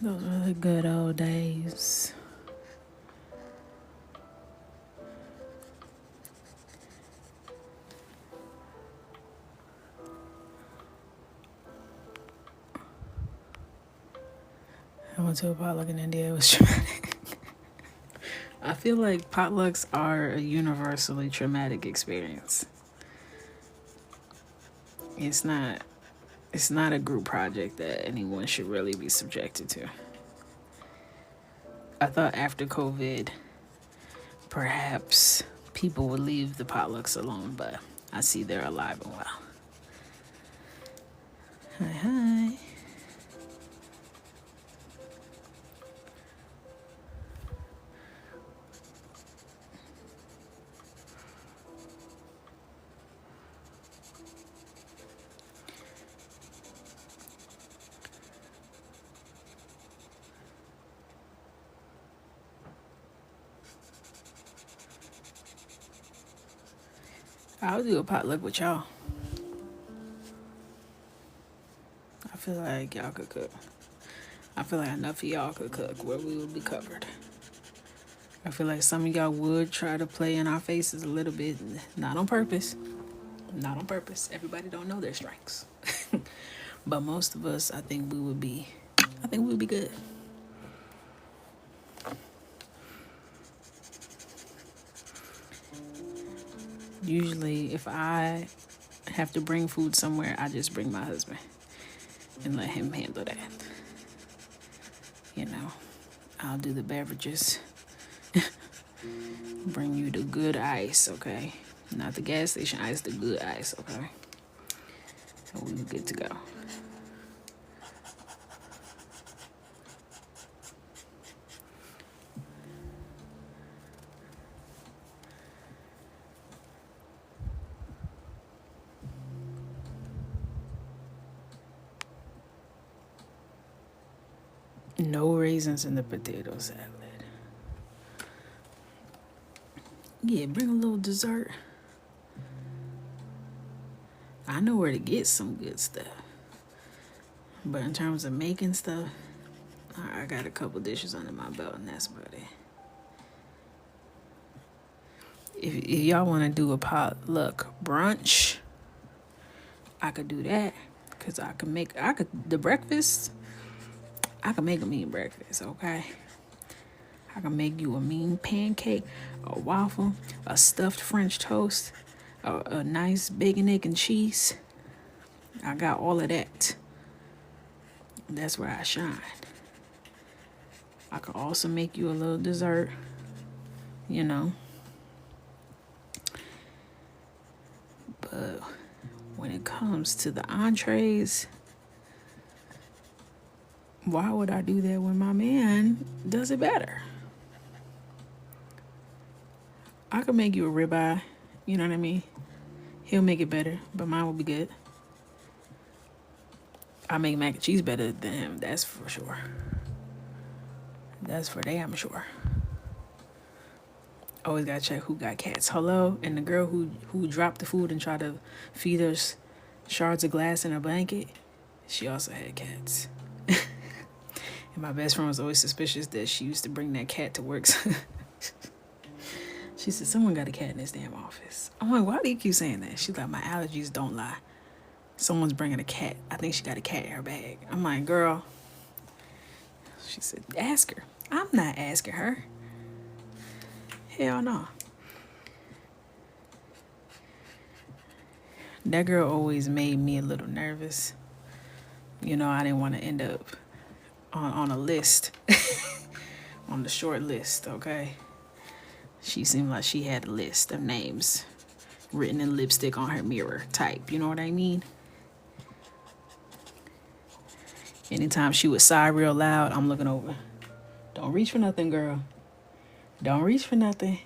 Those were the good old days. I went to a potluck in India. It was traumatic. I feel like potlucks are a universally traumatic experience. It's not a group project that anyone should really be subjected to. I thought after COVID, perhaps people would leave the potlucks alone, but I see they're alive and well. Hi. I'll do a potluck with y'all. I feel like y'all could cook. I feel like enough of y'all could cook where we would be covered. I feel like some of y'all would try to play in our faces a little bit. Not on purpose. Not on purpose. Everybody don't know their strengths. But most of us, I think we would be good. Usually, if I have to bring food somewhere, I just bring my husband and let him handle that. you know, I'll do the beverages. Bring you the good ice, okay? Not the gas station ice, the good ice, okay? And we'll be good to go. No raisins in the potato salad. Yeah, bring a little dessert. I know where to get some good stuff. But in terms of making stuff, I got a couple dishes under my belt, and that's about it. If y'all want to do a potluck brunch, I could do that. Because the breakfast, I could make a mean breakfast, okay? I can make you a mean pancake, a waffle, a stuffed French toast, a nice bacon, egg, and cheese. I got all of that. That's where I shine. I could also make you a little dessert, you know. But when it comes to the entrees, why would I do that when my man does it better? I could make you a ribeye, you know what I mean? He'll make it better, but mine will be good. I make mac and cheese better than him, that's for sure. That's for damn sure. Always gotta check who got cats. Hello, and the girl who dropped the food and tried to feed us shards of glass in a blanket, she also had cats. And my best friend was always suspicious that she used to bring that cat to work. She said, someone got a cat in this damn office. I'm like, why do you keep saying that? She's like, my allergies don't lie. Someone's bringing a cat. I think she got a cat in her bag. I'm like, girl. She said, ask her. I'm not asking her. Hell no. That girl always made me a little nervous. You know, I didn't want to end up on a list. On the short list, okay? She seemed like she had a list of names written in lipstick on her mirror type. You know what I mean? Anytime she would sigh real loud, I'm looking over. Don't reach for nothing, girl. Don't reach for nothing.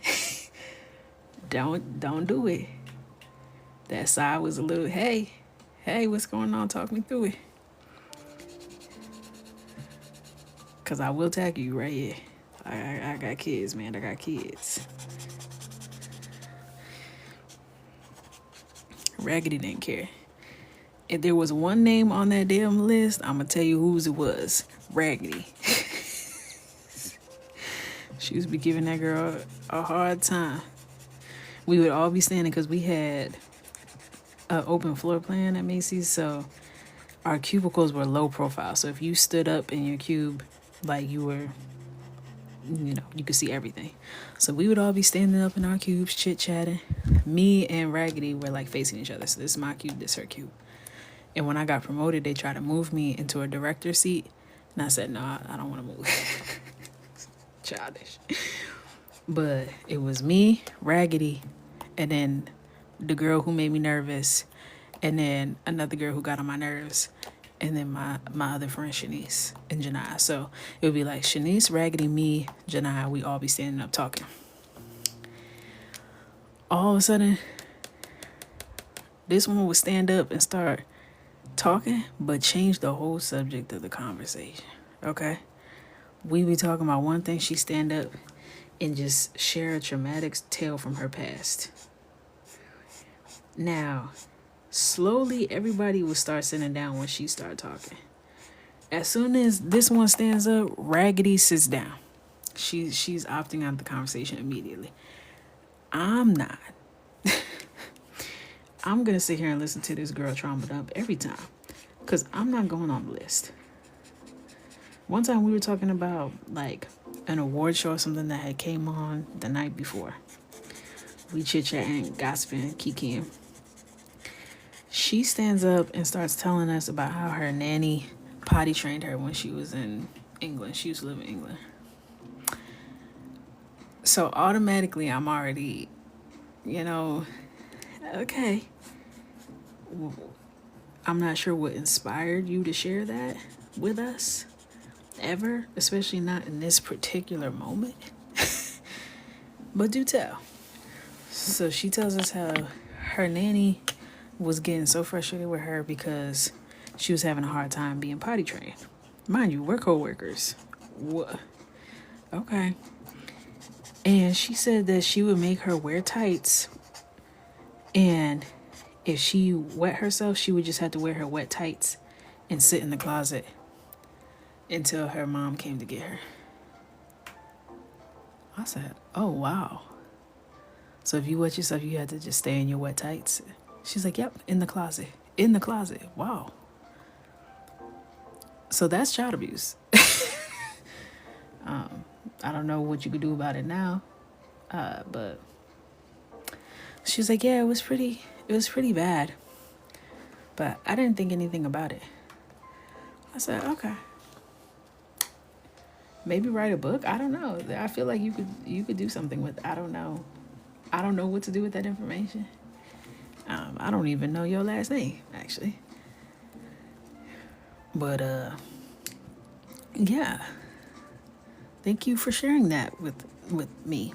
Don't do it. That sigh was a little, hey, what's going on? Talk me through it. Because I will tag you right here. I got kids, man. I got kids. Raggedy didn't care. If there was one name on that damn list, I'm going to tell you whose it was. Raggedy. She used to be giving that girl a hard time. We would all be standing because we had an open floor plan at Macy's, so our cubicles were low profile. So if you stood up in your cube, like you were, you know, you could see everything. So we would all be standing up in our cubes, chit-chatting. Me and Raggedy were like facing each other. So this is my cube, this is her cube. And when I got promoted, they tried to move me into a director seat. And I said, no, I don't want to move. Childish. But it was me, Raggedy, and then the girl who made me nervous, and then another girl who got on my nerves, and then my other friend Shanice and Janai. So it would be like Shanice, Raggedy, me, Janai, we all be standing up talking. All of a sudden, this one would stand up and start talking, but change the whole subject of the conversation, okay? We be talking about one thing, she stand up and just share a traumatic tale from her past. Now, slowly everybody would start sitting down when she started talking. As soon as this one stands up, Raggedy sits down. She's opting out of the conversation immediately. I'm not. I'm going to sit here and listen to this girl trauma dump every time because I'm not going on the list. One time we were talking about like an award show or something that had came on the night before. We chit-chatting, gossiping, kikiing. She stands up and starts telling us about how her nanny potty trained her when she was in England. She used to live in England. So automatically I'm already, okay. I'm not sure what inspired you to share that with us ever, especially not in this particular moment. But do tell. So she tells us how her nanny was getting so frustrated with her because she was having a hard time being potty trained. Mind you, we're co-workers. What? Okay. And she said that she would make her wear tights, and if she wet herself, she would just have to wear her wet tights and sit in the closet until her mom came to get her. I said, oh, wow. So if you wet yourself, you had to just stay in your wet tights. She's like, yep, in the closet. In the closet. Wow. So that's child abuse. I don't know what you could do about it now. But she was like, yeah, it was pretty bad. But I didn't think anything about it. I said, okay. Maybe write a book. I don't know. I feel like you could do something with it. I don't know. I don't know what to do with that information. I don't even know your last name, actually. But yeah. Thank you for sharing that with me.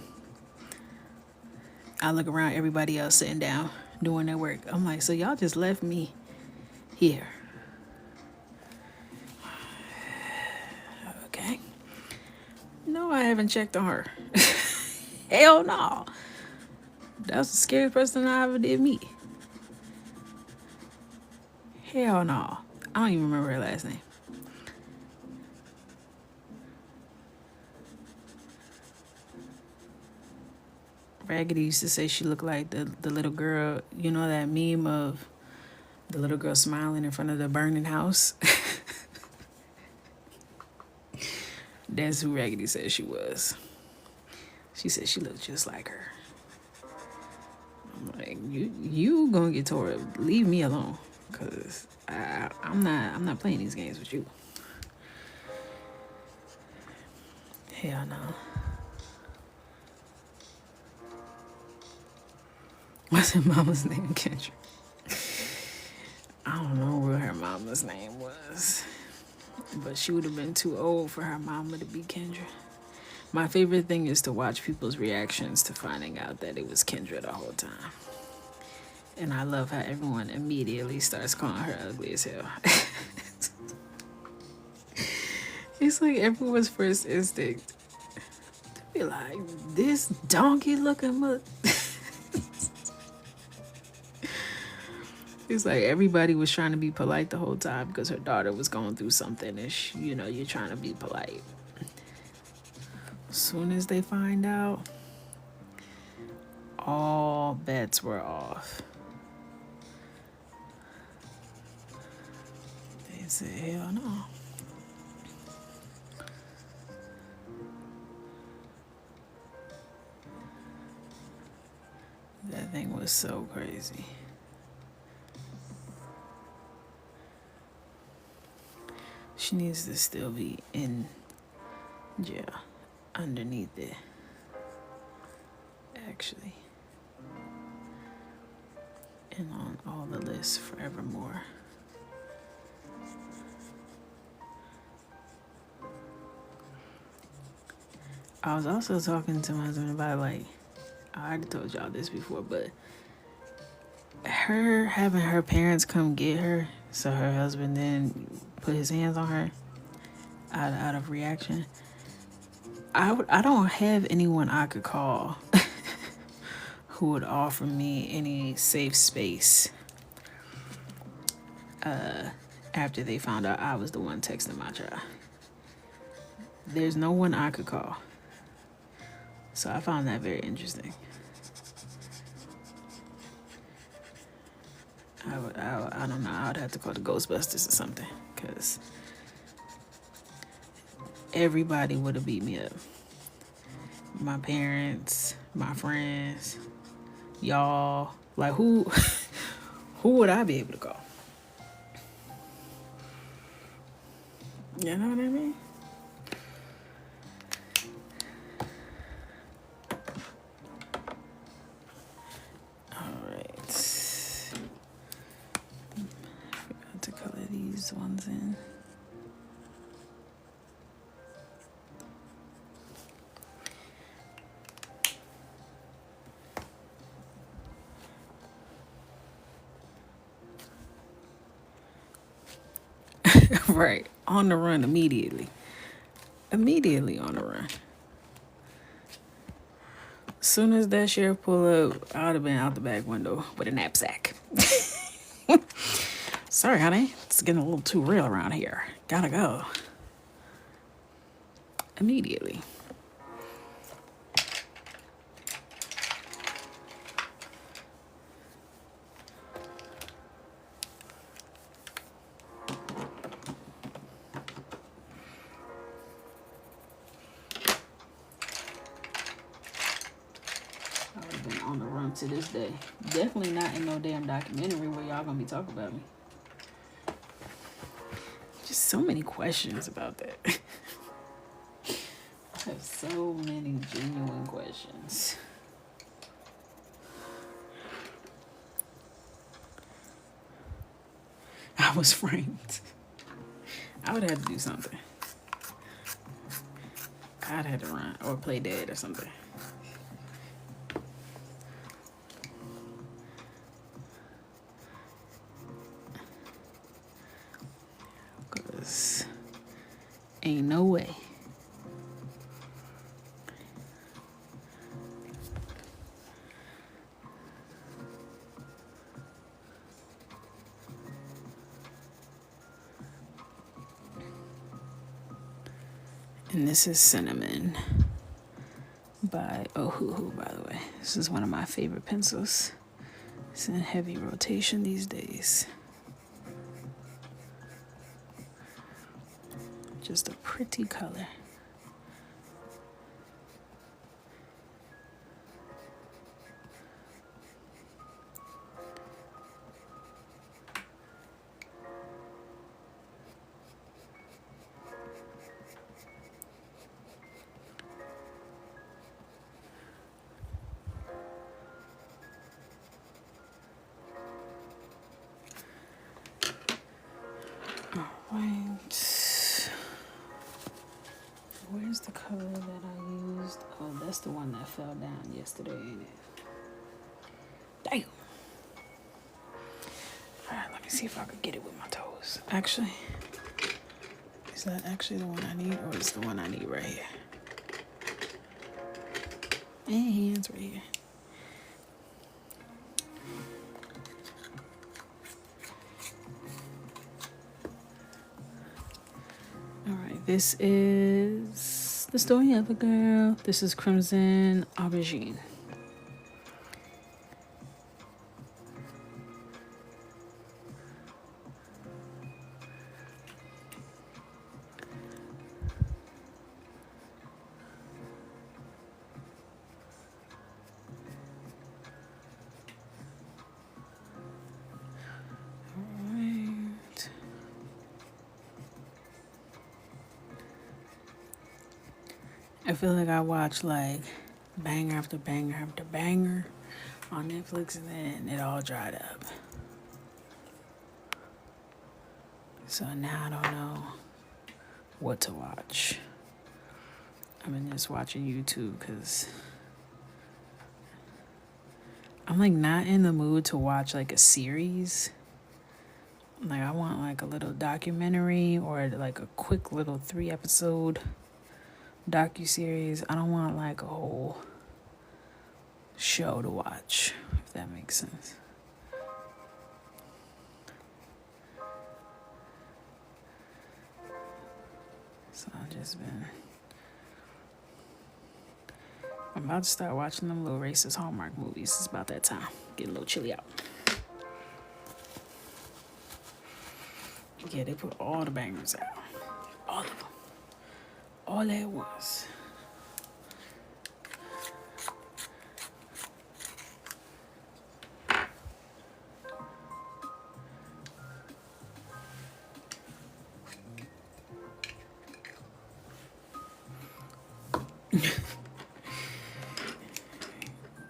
I look around, everybody else sitting down doing their work. I'm like, so y'all just left me here. Okay. No, I haven't checked on her. Hell no. That was the scariest person I ever did meet. Hell no. I don't even remember her last name. Raggedy used to say she looked like the little girl, you know that meme of the little girl smiling in front of the burning house? That's who Raggedy said she was. She said she looked just like her. I'm like, you gonna get tore up. Leave me alone, cause I'm not playing these games with you. Hell no. What's her mama's name, Kendra? I don't know what her mama's name was, but she would have been too old for her mama to be Kendra. My favorite thing is to watch people's reactions to finding out that it was Kendra the whole time. And I love how everyone immediately starts calling her ugly as hell. It's like everyone's first instinct to be like, this donkey looking mother. It's like everybody was trying to be polite the whole time because her daughter was going through something, and you're trying to be polite. As soon as they find out, all bets were off. They said, hell no. That thing was so crazy. She needs to still be in jail underneath it, actually. And on all the lists forevermore. I was also talking to my husband about, like, I already told y'all this before, but her having her parents come get her, so her husband then put his hands on her out of reaction. I don't have anyone I could call who would offer me any safe space after they found out I was the one texting my child. There's no one I could call. So I found that very interesting. I don't know. I would have to call the Ghostbusters or something, because everybody would have beat me up. My parents, my friends, y'all. Like, who would I be able to call? You know what I mean? This one's in. Right, on the run immediately. Immediately on the run. As soon as that sheriff pull up, I would have been out the back window with a knapsack. Sorry, honey. It's getting a little too real around here. Gotta go. Immediately. I would have been on the run to this day. Definitely not in no damn documentary where y'all gonna be talking about me. Just so many questions about that. I have so many genuine questions. I was framed. I would have to do something. I'd have to run or play dead or something. Because ain't no way. And this is Cinnamon by Ohuhu, by the way. This is one of my favorite pencils. It's in heavy rotation these days. Just a pretty color. Right. Where's the color that I used? Oh, that's the one that fell down yesterday, ain't it? Damn. Alright, let me see if I could get it with my toes. Actually, is that actually the one I need, or is the one I need right here? And hands right here. This is The Story of a Girl. This is Crimson Aubergine. I feel like I watch like banger after banger after banger on Netflix, and then it all dried up. So now I don't know what to watch. I've been just watching YouTube because I'm like not in the mood to watch like a series. Like I want like a little documentary or like a quick little 3-episode docu-series. I don't want like a whole show to watch, if that makes sense. So I'm about to start watching them little racist Hallmark movies. It's about that time. Get a little chilly out. Yeah, they put all the bangers out. All of them. All at once.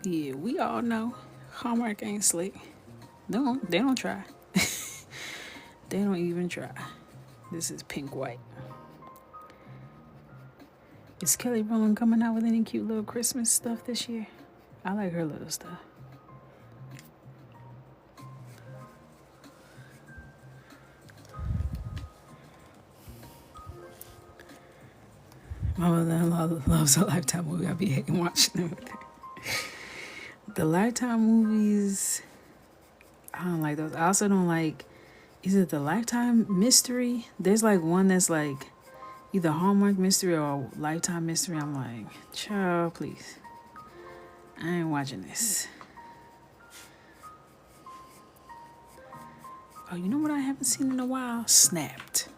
Yeah, we all know Hallmark ain't slick. They don't try. They don't even try. This is pink white. Is Kelly Rowland coming out with any cute little Christmas stuff this year? I like her little stuff. My mother-in-law loves a Lifetime movie. I be hating watching them with her. The Lifetime movies, I don't like those. I also don't like, is it the Lifetime Mystery? There's like one that's like either Hallmark Mystery or Lifetime Mystery. I'm like, child, please. I ain't watching this. Oh, you know what I haven't seen in a while? Snapped.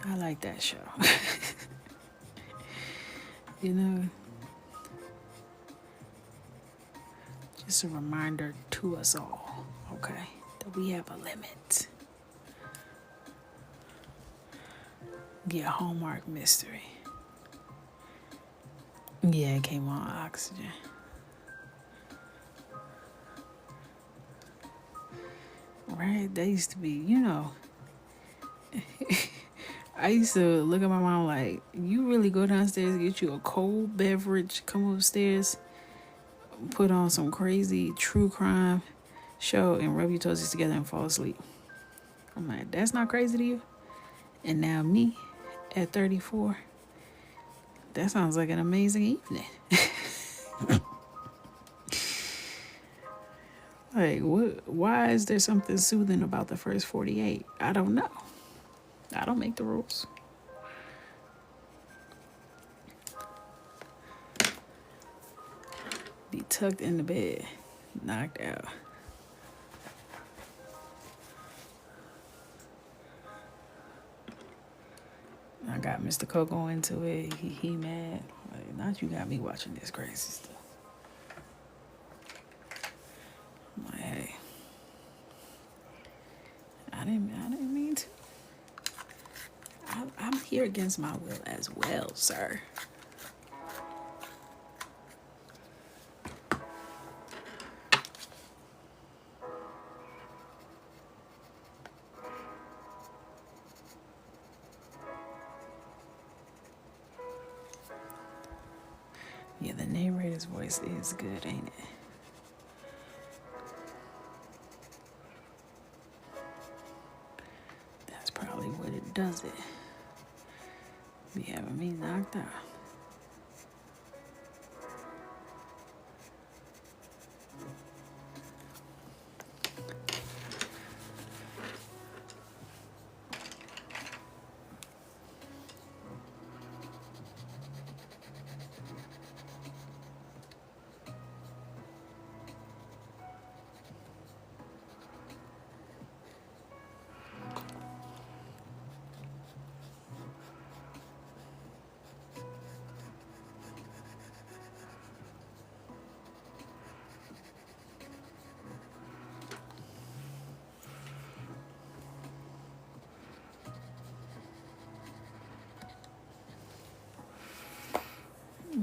I like that show. You know, just a reminder to us all, okay, that we have a limit. Yeah, Hallmark Mystery. Yeah, it came on Oxygen. Right? They used to be, you know. I used to look at my mom like, you really go downstairs, get you a cold beverage, come upstairs, put on some crazy true crime show, and rub your toesies together and fall asleep. I'm like, that's not crazy to you? And now me, at 34, that sounds like an amazing evening. Like, what? Why is there something soothing about the first 48? I don't know. I don't make the rules. Be tucked in the bed, knocked out. I got Mr. Coco into it. He mad. Like, not you got me watching this crazy stuff. I'm like, hey, I didn't mean to. I'm here against my will as well, sir. Yeah, the narrator's voice is good, ain't it? That's probably what it does it. Be having me knocked out.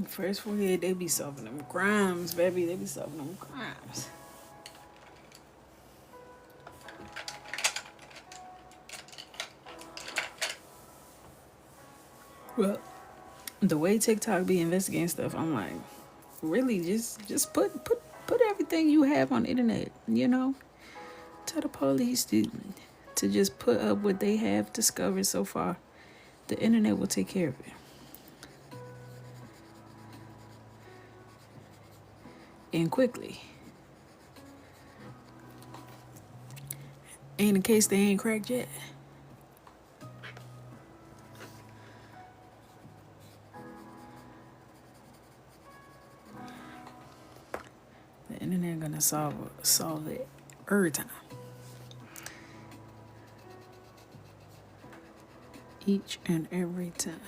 First 48, they be solving them crimes, baby. They be solving them crimes. Well, the way TikTok be investigating stuff, I'm like, really, just put everything you have on the internet, you know? Tell the police to just put up what they have discovered so far. The internet will take care of it. And quickly. Ain't in case they ain't cracked yet. The internet gonna solve it every time. Each and every time.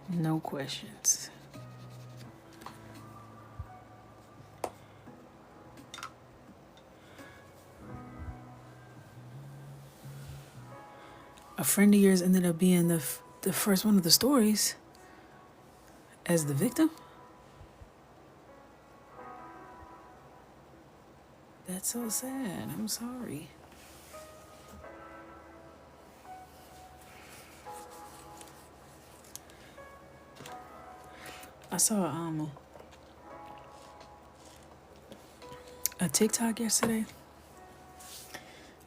No questions. A friend of yours ended up being the first one of the stories as the victim? That's so sad. I'm sorry. I saw a TikTok yesterday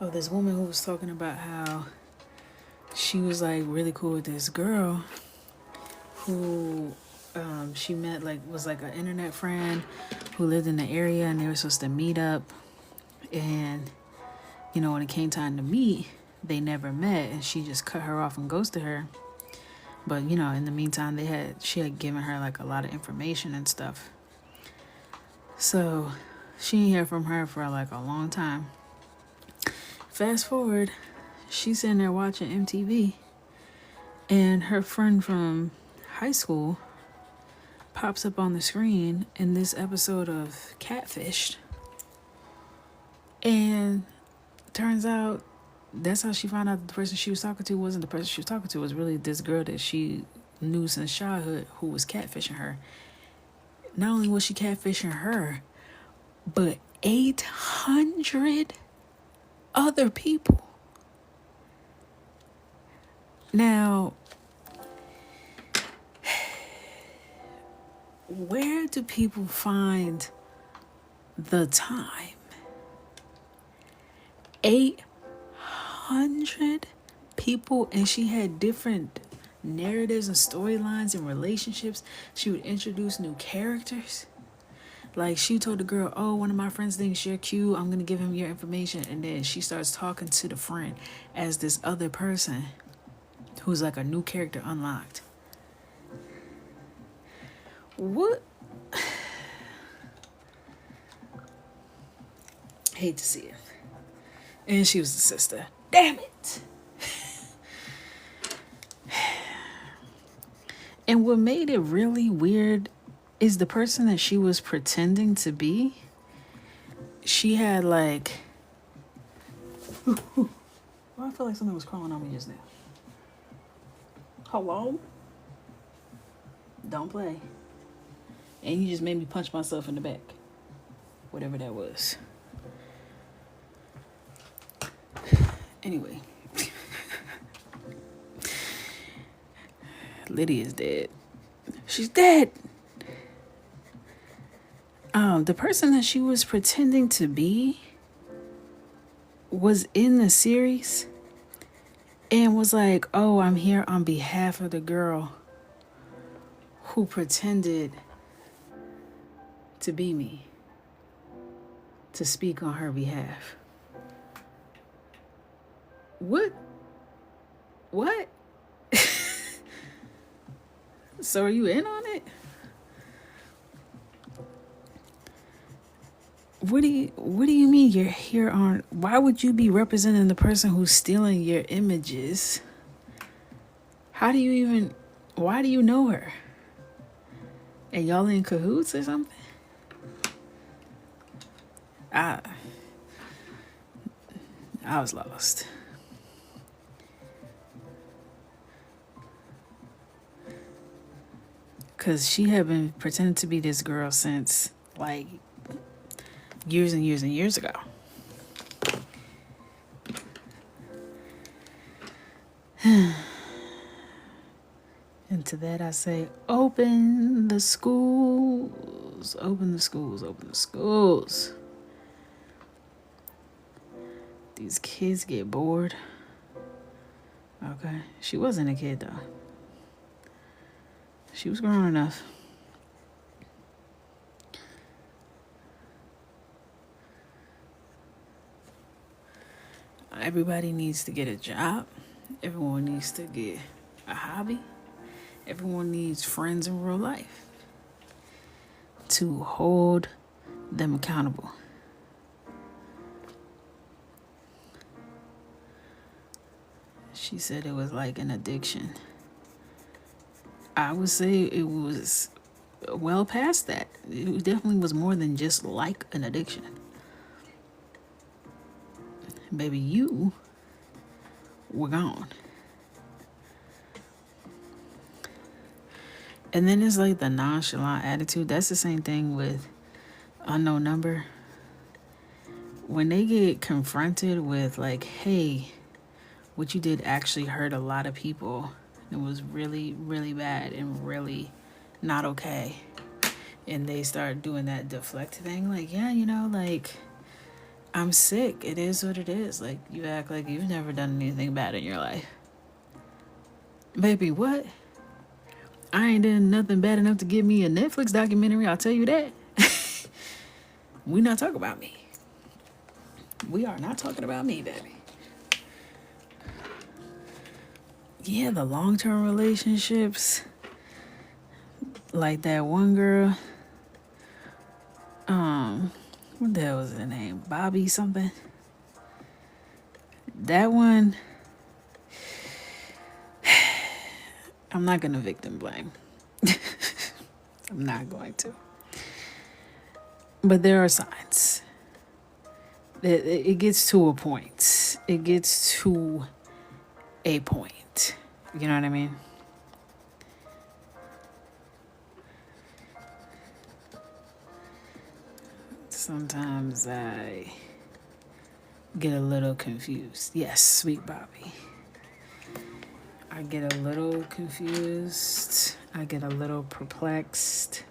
of this woman who was talking about how she was like really cool with this girl who she met, like was like an internet friend who lived in the area, and they were supposed to meet up, and you know when it came time to meet they never met, and she just cut her off and ghosted her. But you know in the meantime she had given her like a lot of information and stuff, so she didn't hear from her for like a long time. Fast forward, she's sitting there watching MTV, and her friend from high school pops up on the screen in this episode of Catfished. And turns out that's how she found out the person she was talking to wasn't the person she was talking to. It was really this girl that she knew since childhood who was catfishing her. Not only was she catfishing her, but 800 other people. Now, where do people find the time? 800 people, and she had different narratives and storylines and relationships. She would introduce new characters. Like she told the girl, oh, one of my friends thinks you're cute, I'm gonna give him your information. And then she starts talking to the friend as this other person who's like a new character unlocked. What? Hate to see it. And she was the sister. Damn it. And what made it really weird is the person that she was pretending to be. She had like... Well, I feel like something was crawling on me just now. Hello? Don't play. And you just made me punch myself in the back. Whatever that was. Anyway. Lydia's dead. She's dead. The person that she was pretending to be was in the series and was like, oh, I'm here on behalf of the girl who pretended to be me, to speak on her behalf. What? So are you in on it? What do you mean you're here on... Why would you be representing the person who's stealing your images? Why do you know her? And y'all in cahoots or something? I was lost. Because she had been pretending to be this girl since, like, years and years and years ago. And to that I say, open the schools. Open the schools. Open the schools. These kids get bored. Okay. She wasn't a kid, though. She was grown enough. Everybody needs to get a job. Everyone needs to get a hobby. Everyone needs friends in real life to hold them accountable. She said it was like an addiction. I would say it was well past that. It definitely was more than just like an addiction. Baby, you were gone. And then it's like the nonchalant attitude. That's the same thing with unknown number. When they get confronted with like, hey, what you did actually hurt a lot of people. It was really, really bad and really not okay. And they start doing that deflect thing. Like, yeah, like, I'm sick. It is what it is. Like, you act like you've never done anything bad in your life. Baby, what? I ain't done nothing bad enough to give me a Netflix documentary. I'll tell you that. We not talking about me. We are not talking about me, baby. Yeah, the long-term relationships. Like that one girl. What the hell was her name? Bobby something. That one. I'm not gonna victim blame. I'm not going to. But there are signs. It gets to a point. It gets to a point. You know what I mean? Sometimes I get a little confused. Yes, sweet Bobby. I get a little confused. I get a little perplexed.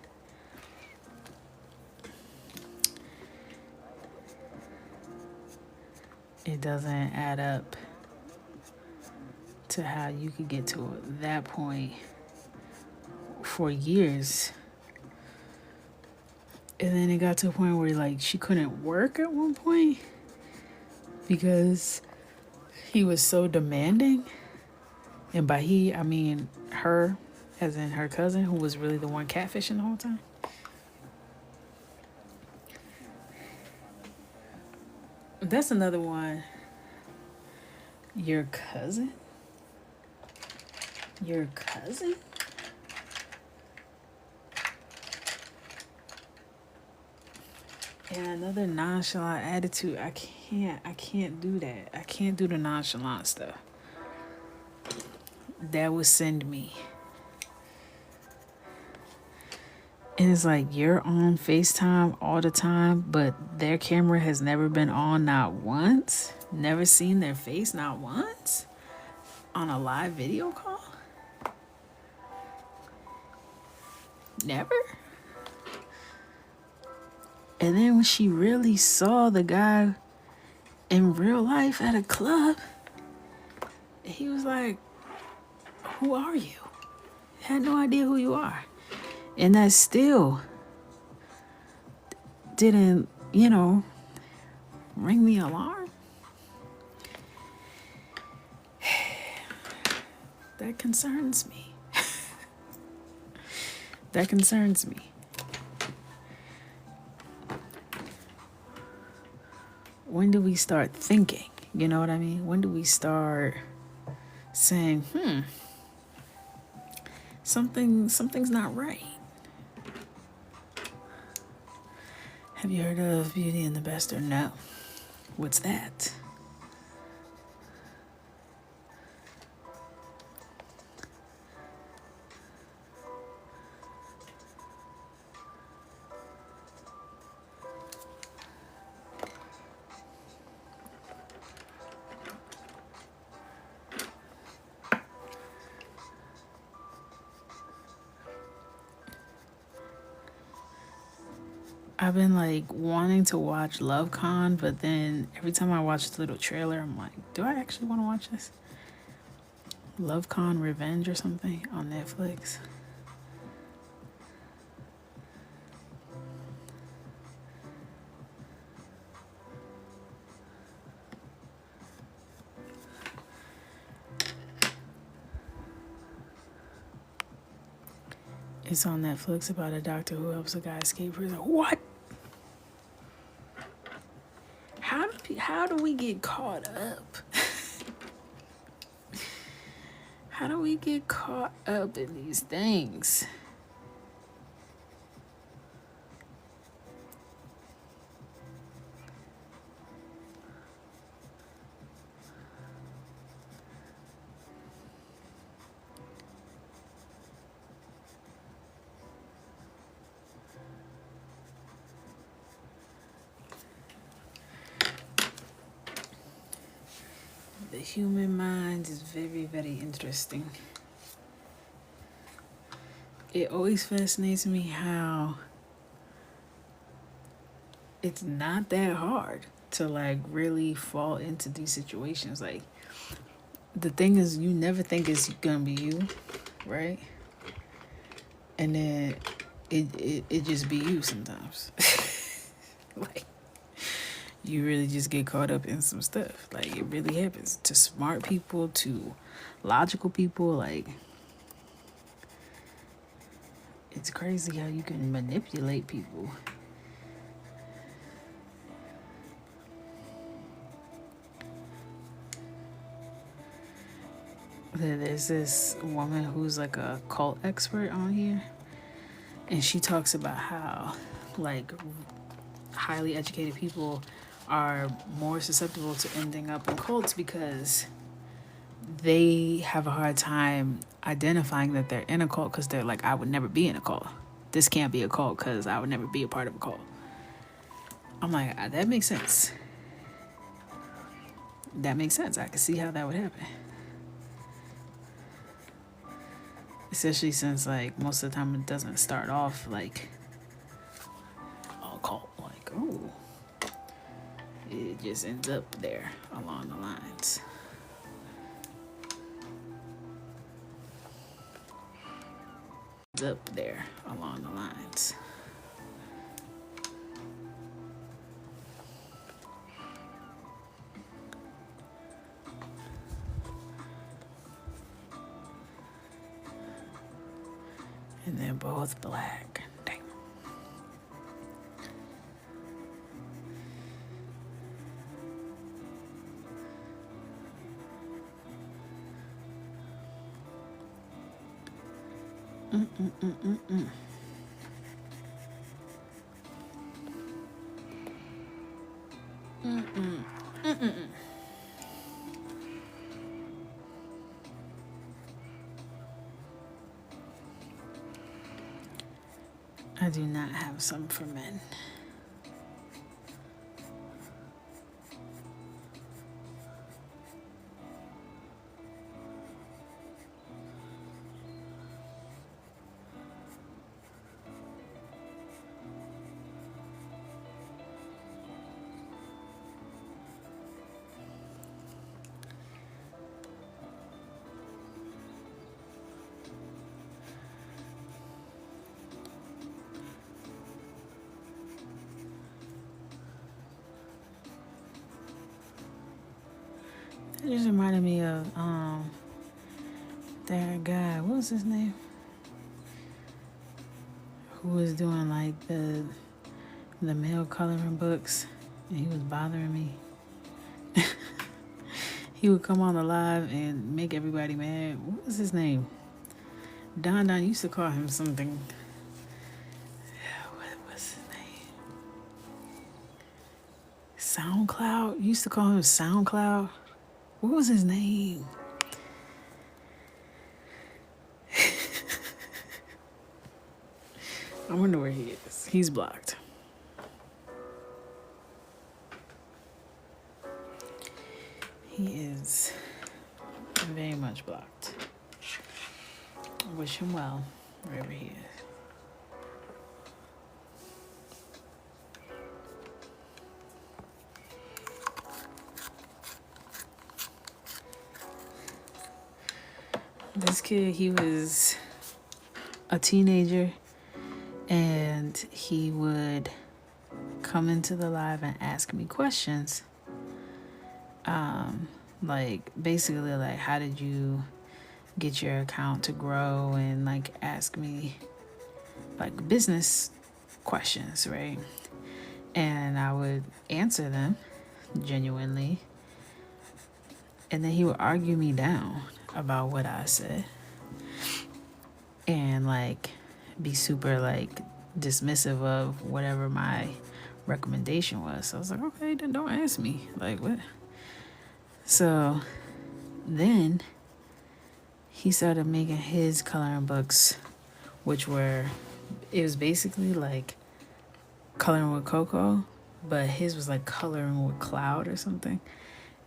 It doesn't add up to how you could get to that point for years. And then it got to a point where like she couldn't work at one point because he was so demanding. And by he, I mean her, as in her cousin, who was really the one catfishing the whole time. That's another one. Your cousin? Your cousin? And another nonchalant attitude. I can't do that. I can't do the nonchalant stuff. That would send me. And it's like you're on FaceTime all the time, but their camera has never been on, not once. Never seen their face, not once. On a live video call? Never? And then when she really saw the guy in real life at a club, he was like, who are you? Had no idea who you are. And that still didn't, ring the alarm. That concerns me. That concerns me. When do we start thinking? You know what I mean? When do we start saying, something's not right? Have you heard of Beauty and the Beast or no? What's that? I've been like wanting to watch LoveCon, but then every time I watch the little trailer, I'm like, do I actually want to watch this? LoveCon Revenge or something on Netflix. It's on Netflix about a doctor who helps a guy escape prison. What? How do we get caught up? How do we get caught up in these things? human mind is very, very interesting. It always fascinates me how it's not that hard to like really fall into these situations. Like the thing is, you never think it's gonna be you, right? And then it just be you sometimes. Like you really just get caught up in some stuff. Like it really happens to smart people, to logical people. Like it's crazy how you can manipulate people. There's this woman who's like a cult expert on here, and she talks about how like highly educated people are more susceptible to ending up in cults because they have a hard time identifying that they're in a cult, because they're like, I would never be in a cult. This can't be a cult because I would never be a part of a cult. I'm like, that makes sense. That makes sense. I can see how that would happen. Especially since like most of the time it doesn't start off like all cult. Like, oh, it just ends up there along the lines. Up there along the lines. And they're both black. Damn. I do not have some for men. It just reminded me of that guy. What was his name? Who was doing like the male coloring books, and he was bothering me. He would come on the live and make everybody mad. What was his name? Don used to call him something. What was his name? SoundCloud? Used to call him SoundCloud. What was his name? I wonder where he is. He's blocked. He is very much blocked. I wish him well, wherever he is. This kid, he was a teenager, and he would come into the live and ask me questions. Like basically like, how did you get your account to grow, and like ask me like business questions, right? And I would answer them genuinely, and then he would argue me down about what I said, and like be super like dismissive of whatever my recommendation was. So I was like, okay, then don't ask me. Like, what? So then he started making his coloring books, which were, it was basically like coloring with cocoa, but his was like coloring with cloud or something.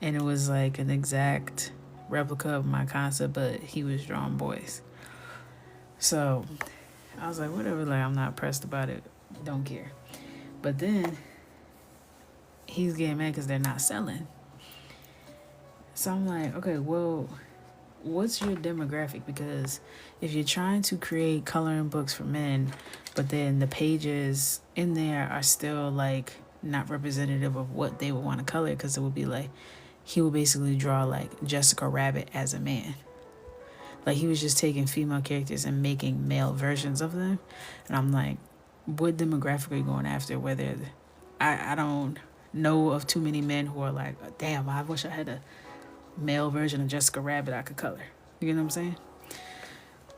and it was like an exact replica of my concept, but he was drawing boys. So I was like, whatever, like I'm not pressed about it, don't care. But then he's getting mad because they're not selling. So I'm like, okay, well, what's your demographic? Because if you're trying to create coloring books for men, but then the pages in there are still like not representative of what they would want to color, because it would be like he would basically draw like Jessica Rabbit as a man. Like he was just taking female characters and making male versions of them. And I'm like, what demographic are you going after? Whether I don't know of too many men who are like, damn, I wish I had a male version of Jessica Rabbit I could color. You know what I'm saying?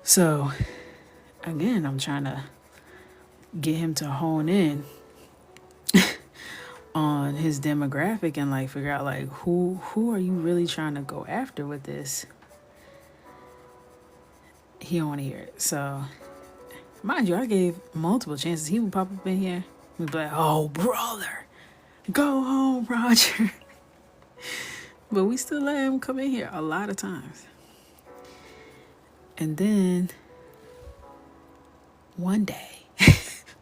So again, I'm trying to get him to hone in on his demographic and like figure out like who are you really trying to go after with this. He don't want to hear it. So mind you, I gave multiple chances. He would pop up in here and be like, oh brother, go home, Roger. But we still let him come in here a lot of times. And then one day,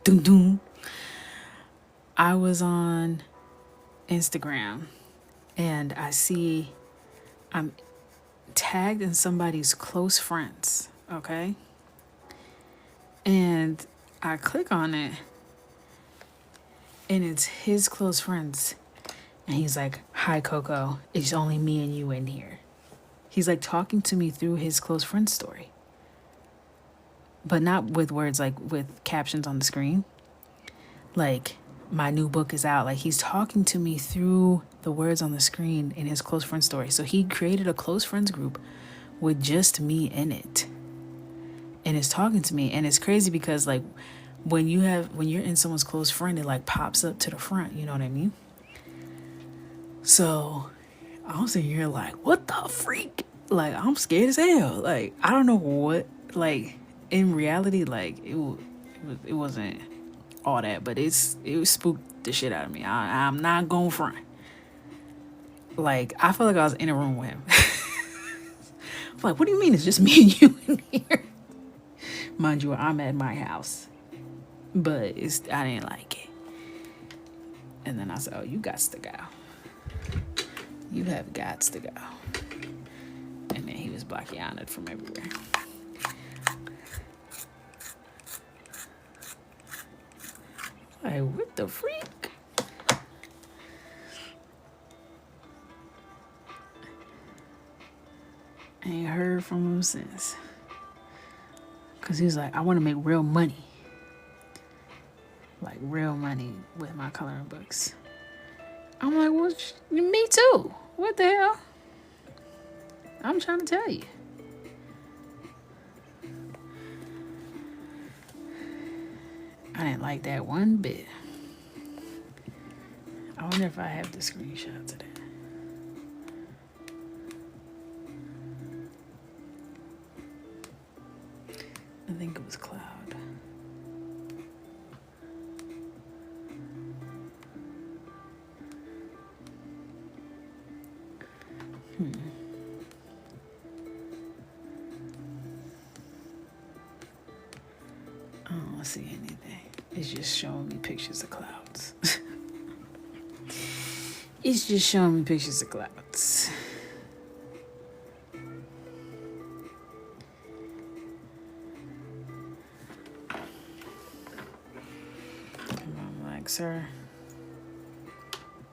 doom doom, I was on Instagram and I see I'm tagged in somebody's close friends, okay? And I click on it and it's his close friends. And he's like, hi, Coco, it's only me and you in here. He's like talking to me through his close friend story. But not with words, like with captions on the screen. Like, my new book is out. Like, he's talking to me through the words on the screen in his close friend story. So he created a close friends group with just me in it. And is talking to me. And it's crazy because, like, when you're in someone's close friend, it like pops up to the front. You know what I mean? So I was sitting here like, what the freak? Like, I'm scared as hell. Like, I don't know what, like, in reality, like, it wasn't all that, but it spooked the shit out of me. I'm not going front. Like, I felt like I was in a room with him. I'm like, what do you mean it's just me and you in here? Mind you, I'm at my house. But I didn't like it. And then I said, oh, you got to go. You have got to go. And then he was blocked from everywhere. Like, what the freak? I ain't heard from him since. Because he was like, I want to make real money. Like, real money with my coloring books. I'm like, well, me too. What the hell? I'm trying to tell you. I didn't like that one bit. I wonder if I have the screenshot to that. I think it was Cloud. I don't see anything. It's just showing me pictures of clouds. It's just showing me pictures of clouds. And I'm like, sir,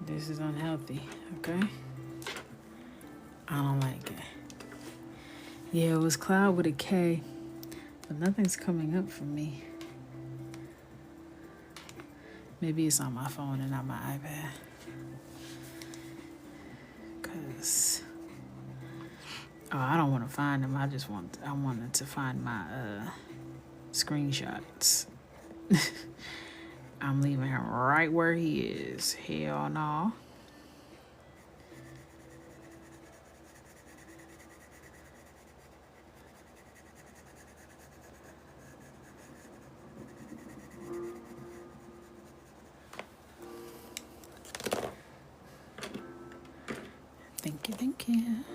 this is unhealthy, okay? I don't like it. Yeah, it was Cloud with a K, but nothing's coming up for me. Maybe it's on my phone and not my iPad. Cause I don't want to find them. I wanted to find my screenshots. I'm leaving him right where he is. Hell no. can't.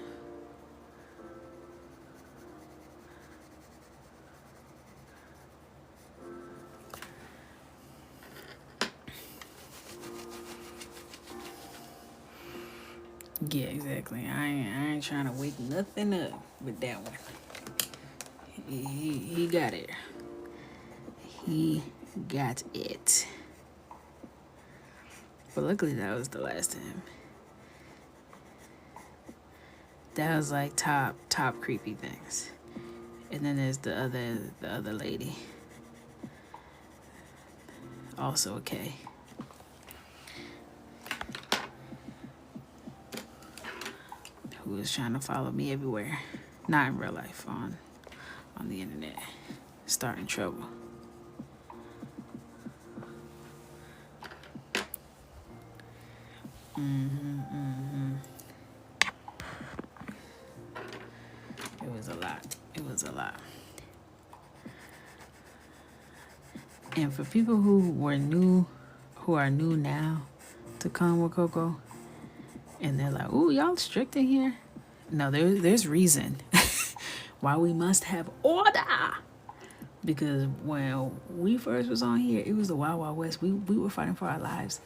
Yeah, exactly. I ain't trying to wake nothing up with that one. He got it. He got it. But luckily that was the last time. That was like top creepy things. And then there's the other lady. Also okay. Who was trying to follow me everywhere. Not in real life, on the internet. Starting trouble. It was a lot. And for people who are new now to come with Coco, and they're like, "Ooh, y'all strict in here." No, there's reason why we must have order. Because when we first was on here, it was the Wild Wild West. We were fighting for our lives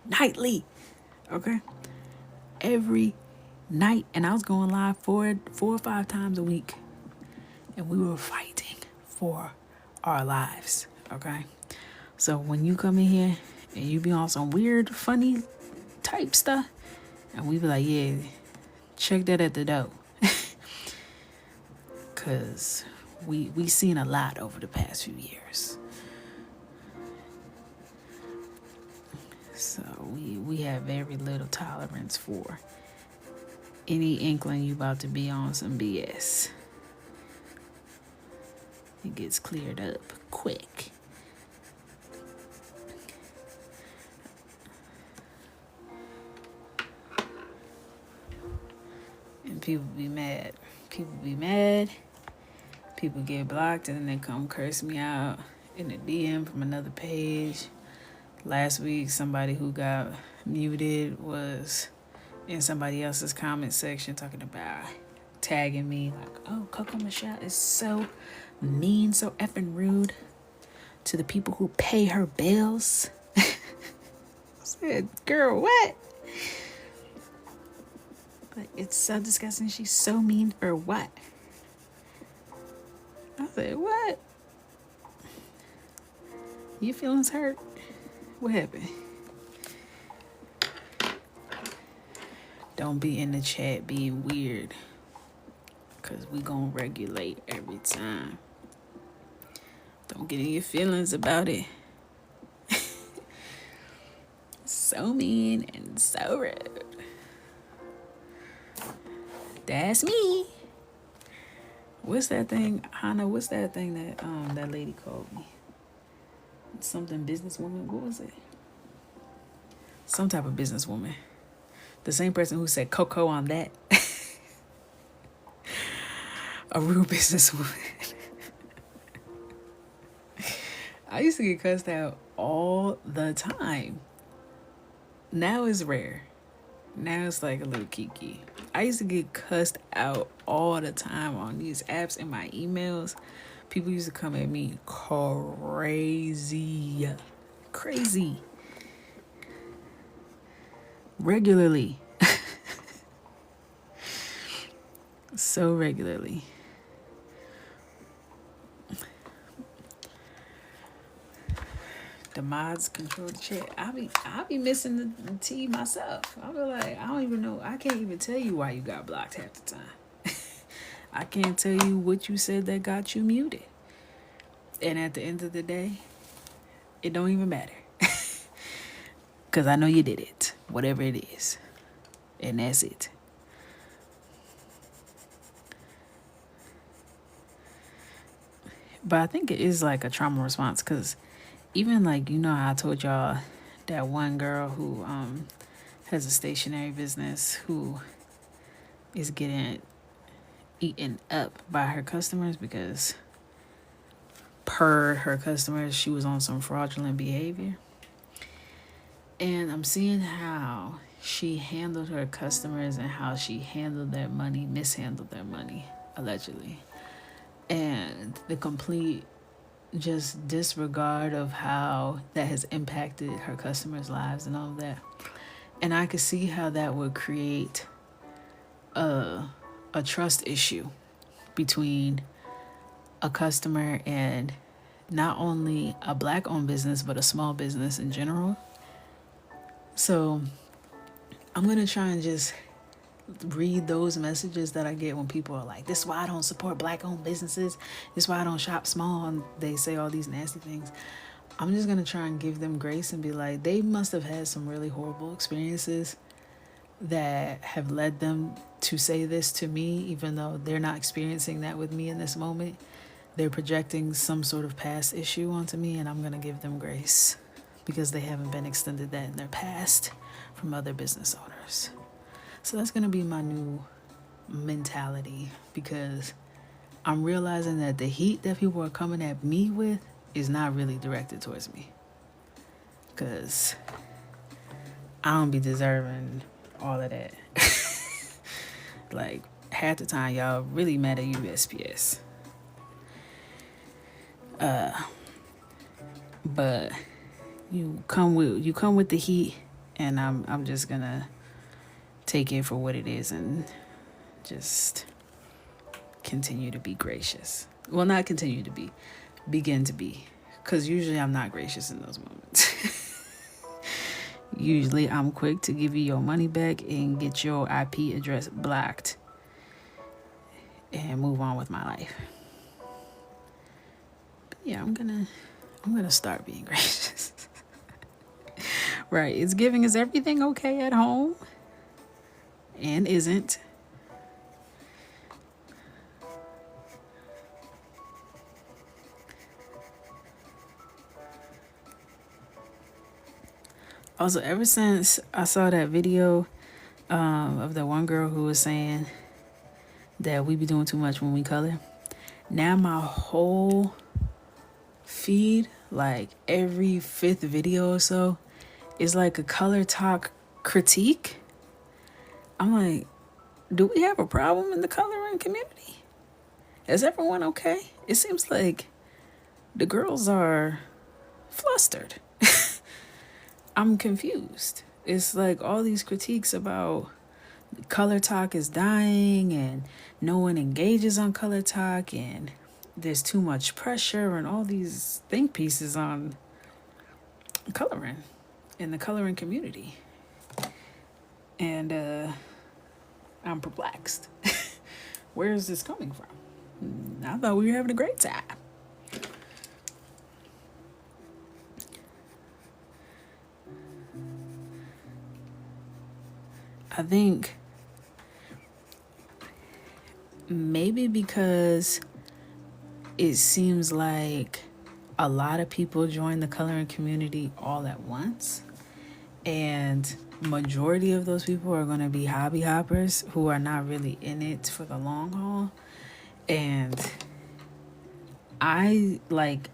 nightly, okay, every night, and I was going live 4 or 5 times a week, and we were fighting for our lives, okay. So when you come in here and you be on some weird, funny type stuff, and we be like, yeah, check that at the door. Cause we seen a lot over the past few years. So we have very little tolerance for any inkling you about to be on some BS. It gets cleared up quick. And people be mad. People get blocked and then they come curse me out in a DM from another page. Last week, somebody who got muted was in somebody else's comment section talking about tagging me like, "Oh, Coco Michelle is so mean, so effing rude to the people who pay her bills." I said, "Girl, what? Like, it's so disgusting. She's so mean for what?" I said, "What? Your feelings hurt? What happened?" Don't be in the chat being weird, because we gonna regulate every time. Don't get in your feelings about it. So mean and so rude. That's me. What's that thing, Hannah? What's that thing that that lady called me? Something businesswoman. What was it? Some type of businesswoman. The same person who said Coco on that. A real businesswoman. I used to get cussed out all the time. Now it's rare. Now it's like a little kiki. I used to get cussed out all the time on these apps and my emails. People used to come at me crazy. Regularly. So regularly. The mods control the chat. I be missing the tea myself. I be like, I don't even know. I can't even tell you why you got blocked half the time. I can't tell you what you said that got you muted. And at the end of the day, it don't even matter. Because I know you did it. Whatever it is. And that's it. But I think it is like a trauma response, because even like, you know how I told y'all that one girl who has a stationery business who is getting eaten up by her customers because per her customers she was on some fraudulent behavior. And I'm seeing how she handled her customers and how she handled their money, mishandled their money, allegedly. And the complete just disregard of how that has impacted her customers' lives and all of that. And I could see how that would create a trust issue between a customer and not only a black owned business but a small business in general. So I'm gonna try and just read those messages that I get when people are like, this is why I don't support black owned businesses, this is why I don't shop small, and they say all these nasty things. I'm just gonna try and give them grace and be like, they must have had some really horrible experiences that have led them to say this to me, even though they're not experiencing that with me in this moment. They're projecting some sort of past issue onto me, and I'm gonna give them grace because they haven't been extended that in their past from other business owners. So that's gonna be my new mentality, because I'm realizing that the heat that people are coming at me with is not really directed towards me, because I don't be deserving all of that. Like, half the time y'all really mad at USPS. But you come with the heat, and I'm just gonna take it for what it is and just continue to be gracious. Well, not continue to be, begin to be, because usually I'm not gracious in those moments. Usually I'm quick to give you your money back and get your IP address blocked and move on with my life. But yeah, I'm gonna start being gracious. Right, it's giving, is everything okay at home? And isn't. Also, ever since I saw that video of that one girl who was saying that we be doing too much when we color, now my whole feed, like every fifth video or so, is like a color talk critique. I'm like, do we have a problem in the coloring community? Is everyone okay? It seems like the girls are flustered. I'm confused. It's like all these critiques about color talk is dying and no one engages on color talk and there's too much pressure and all these think pieces on coloring in the coloring community. And I'm perplexed. Where is this coming from? I thought we were having a great time. I think maybe because it seems like a lot of people join the coloring community all at once, and majority of those people are going to be hobby hoppers who are not really in it for the long haul. And I like,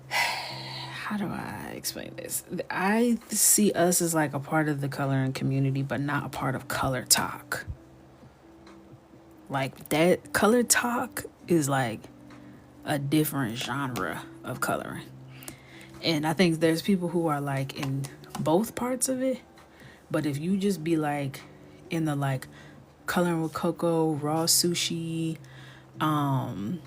how do I explain this? I see us as like a part of the coloring community, but not a part of color talk. Like, that color talk is like a different genre of coloring. And I think there's people who are like in both parts of it. But if you just be like in the like coloring with cocoa, raw sushi, I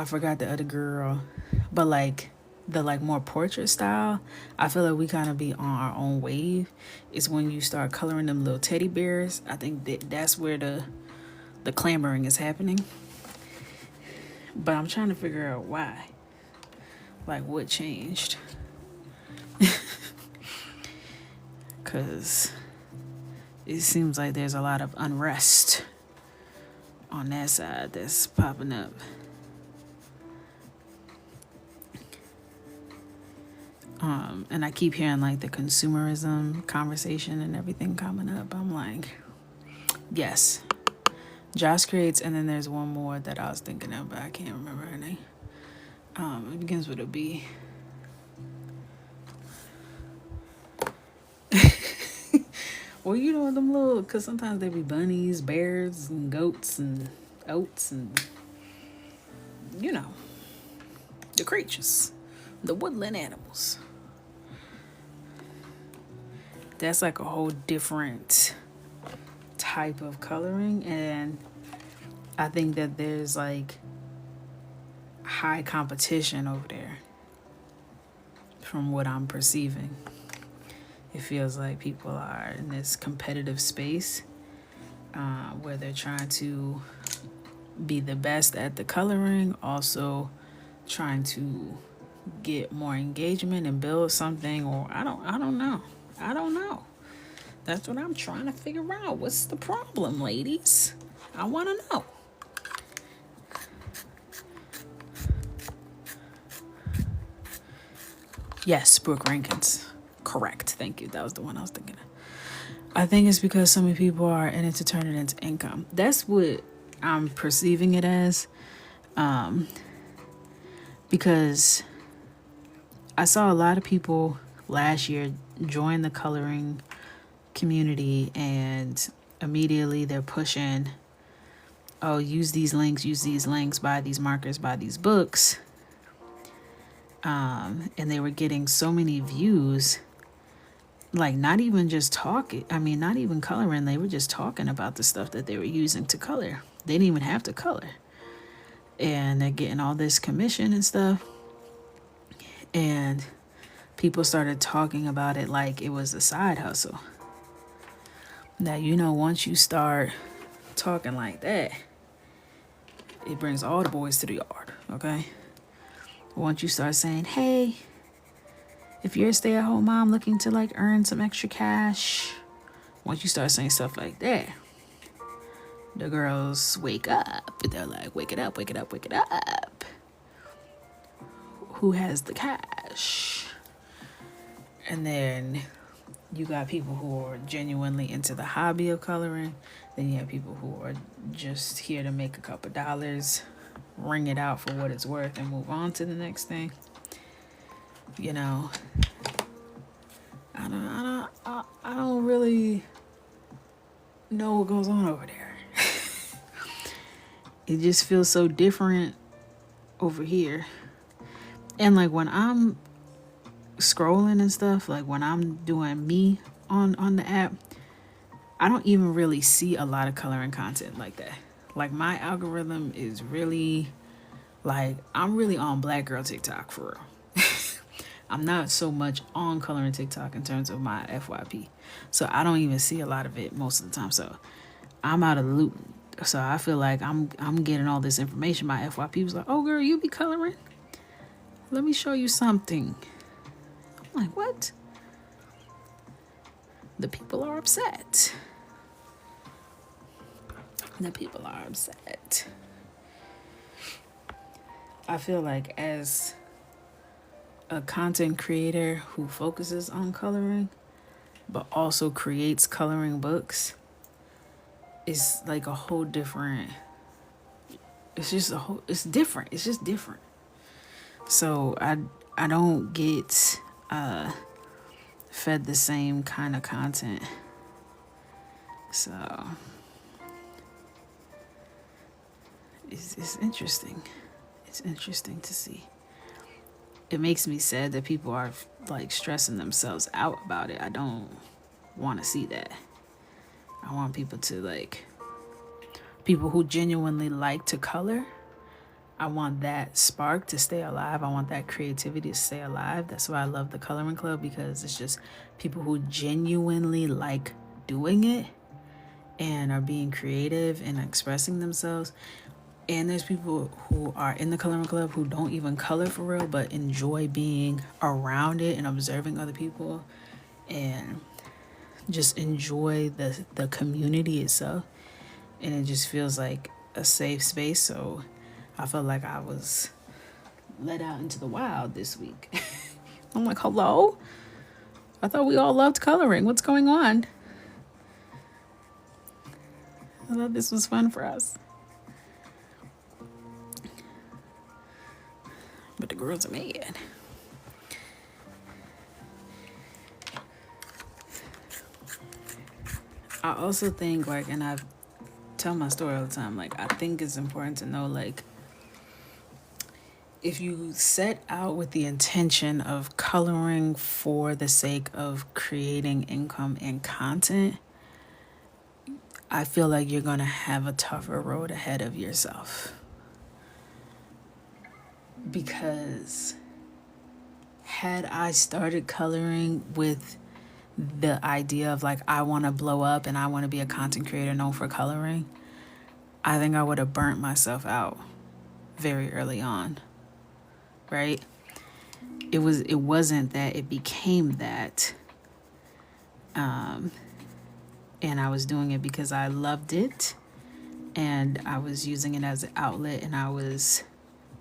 forgot the other girl, but like the like more portrait style, I feel like we kind of be on our own wave. It's when you start coloring them little teddy bears. I think that's where the clamoring is happening. But I'm trying to figure out why. Like, what changed? Because it seems like there's a lot of unrest on that side that's popping up. And I keep hearing like the consumerism conversation and everything coming up. I'm like, yes, Josh creates, and then there's one more that I was thinking of, but I can't remember her name. It begins with a B. Well, you know them little, cause sometimes they be bunnies, bears, and goats and oats and you know the creatures, the woodland animals. That's like a whole different type of coloring, and I think that there's like high competition over there from what I'm perceiving. It feels like people are in this competitive space where they're trying to be the best at the coloring, also trying to get more engagement and build something, or I don't know. I don't know. That's what I'm trying to figure out. What's the problem, ladies? I want to know. Yes, Brooke Rankins. Correct. Thank you. That was the one I was thinking of. I think it's because so many people are in it to turn it into income. That's what I'm perceiving it as. Because I saw a lot of people last year join the coloring community, and immediately they're pushing, oh, use these links, buy these markers, buy these books. And they were getting so many views, like not even just talking, not even coloring, they were just talking about the stuff that they were using to color. They didn't even have to color. And they're getting all this commission and stuff. And people started talking about it like it was a side hustle. Now, once you start talking like that, it brings all the boys to the yard, okay? Once you start saying, hey, if you're a stay-at-home mom looking to like earn some extra cash, once you start saying stuff like that, the girls wake up. They're like, wake it up, wake it up, wake it up. Who has the cash? And then you got people who are genuinely into the hobby of coloring. Then you have people who are just here to make a couple dollars, ring it out for what it's worth, and move on to the next thing. I don't really know what goes on over there. It just feels so different over here. And like when I'm scrolling and stuff, like when I'm doing me on the app, I don't even really see a lot of coloring content like that. Like my algorithm is really like, I'm really on black girl TikTok for real. I'm not so much on coloring TikTok in terms of my FYP. So I don't even see a lot of it most of the time. So I'm out of the loop. So I feel like I'm getting all this information. My FYP was like, oh girl, you be coloring? Let me show you something. I'm like, what? The people are upset. The people are upset. I feel like as a content creator who focuses on coloring, but also creates coloring books, is like a whole different, it's different. It's just different. So I don't get fed the same kind of content. So it's interesting. It's interesting to see. It makes me sad that people are like stressing themselves out about it. I don't want to see that. I want people to like, people who genuinely like to color, I want that spark to stay alive. I want that creativity to stay alive. That's why I love the coloring club, because it's just people who genuinely like doing it and are being creative and expressing themselves. And there's people who are in the coloring club who don't even color for real, but enjoy being around it and observing other people and just enjoy the community itself. And it just feels like a safe space. So I felt like I was let out into the wild this week. I'm like, hello? I thought we all loved coloring. What's going on? I thought this was fun for us. But the girls are mad. I also think, like, and I tell my story all the time, like, I think it's important to know, like, if you set out with the intention of coloring for the sake of creating income and content, I feel like you're going to have a tougher road ahead of yourself. Because had I started coloring with the idea of like, I want to blow up and I want to be a content creator known for coloring, I think I would have burnt myself out very early on. Right? It wasn't that, it became that. And I was doing it because I loved it and I was using it as an outlet, and I was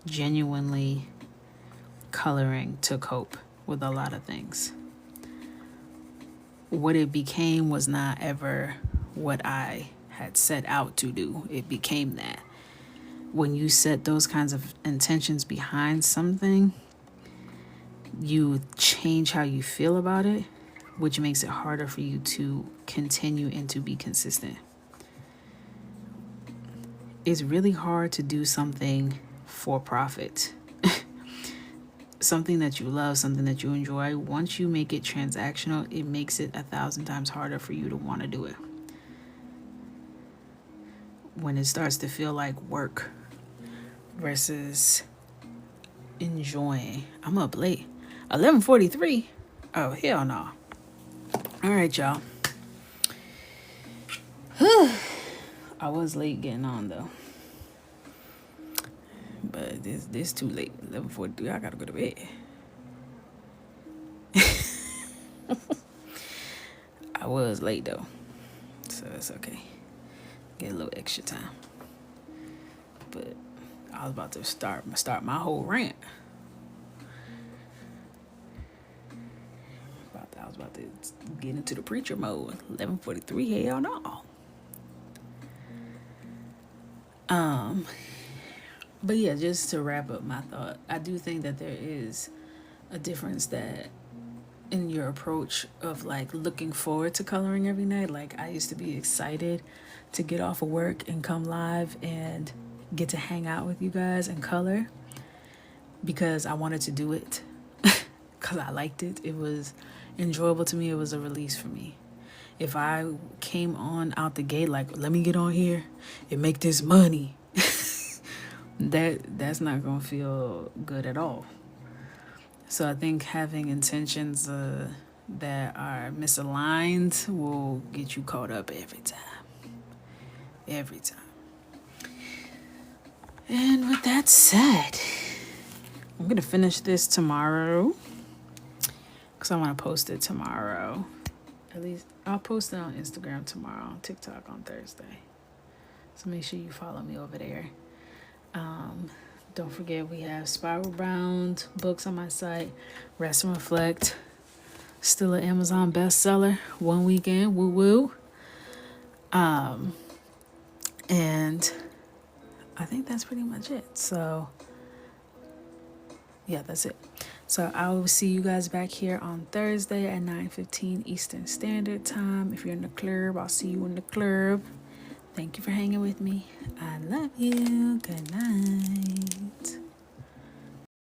genuinely coloring to cope with a lot of things. What it became was not ever what I had set out to do. It became that. When you set those kinds of intentions behind something, you change how you feel about it, which makes it harder for you to continue and to be consistent. It's really hard to do something for profit. Something that you love, something that you enjoy. Once you make it transactional, it makes it 1,000 times harder for you to want to do it. When it starts to feel like work versus enjoying. I'm up late. 11:43. Oh, hell no. All right, y'all. I was late getting on though, but this too late. 11:43. I gotta go to bed. I was late though, so it's okay. Get a little extra time. But I was about to start my whole rant. I was about to get into the preacher mode. 11:43. Hell no. But yeah, just to wrap up my thought, I do think that there is a difference that in your approach of like looking forward to coloring every night. Like, I used to be excited to get off of work and come live and get to hang out with you guys and color because I wanted to do it because I liked it. It was enjoyable to me. It was a release for me. If I came on out the gate like, let me get on here and make this money, that's not gonna feel good at all. So I think having intentions that are misaligned will get you caught up every time. And with that said, I'm gonna finish this tomorrow because I want to post it tomorrow. At least I'll post it on Instagram tomorrow, on TikTok on Thursday. So make sure you follow me over there. Don't forget, we have Spiral Bound books on my site. Rest and Reflect, still an Amazon bestseller. One weekend, woo woo. And I think that's pretty much it. So yeah, that's it. So I will see you guys back here on Thursday at 9:15 Eastern Standard Time. If you're in the club, I'll see you in the club. Thank you for hanging with me. I love you. Good night.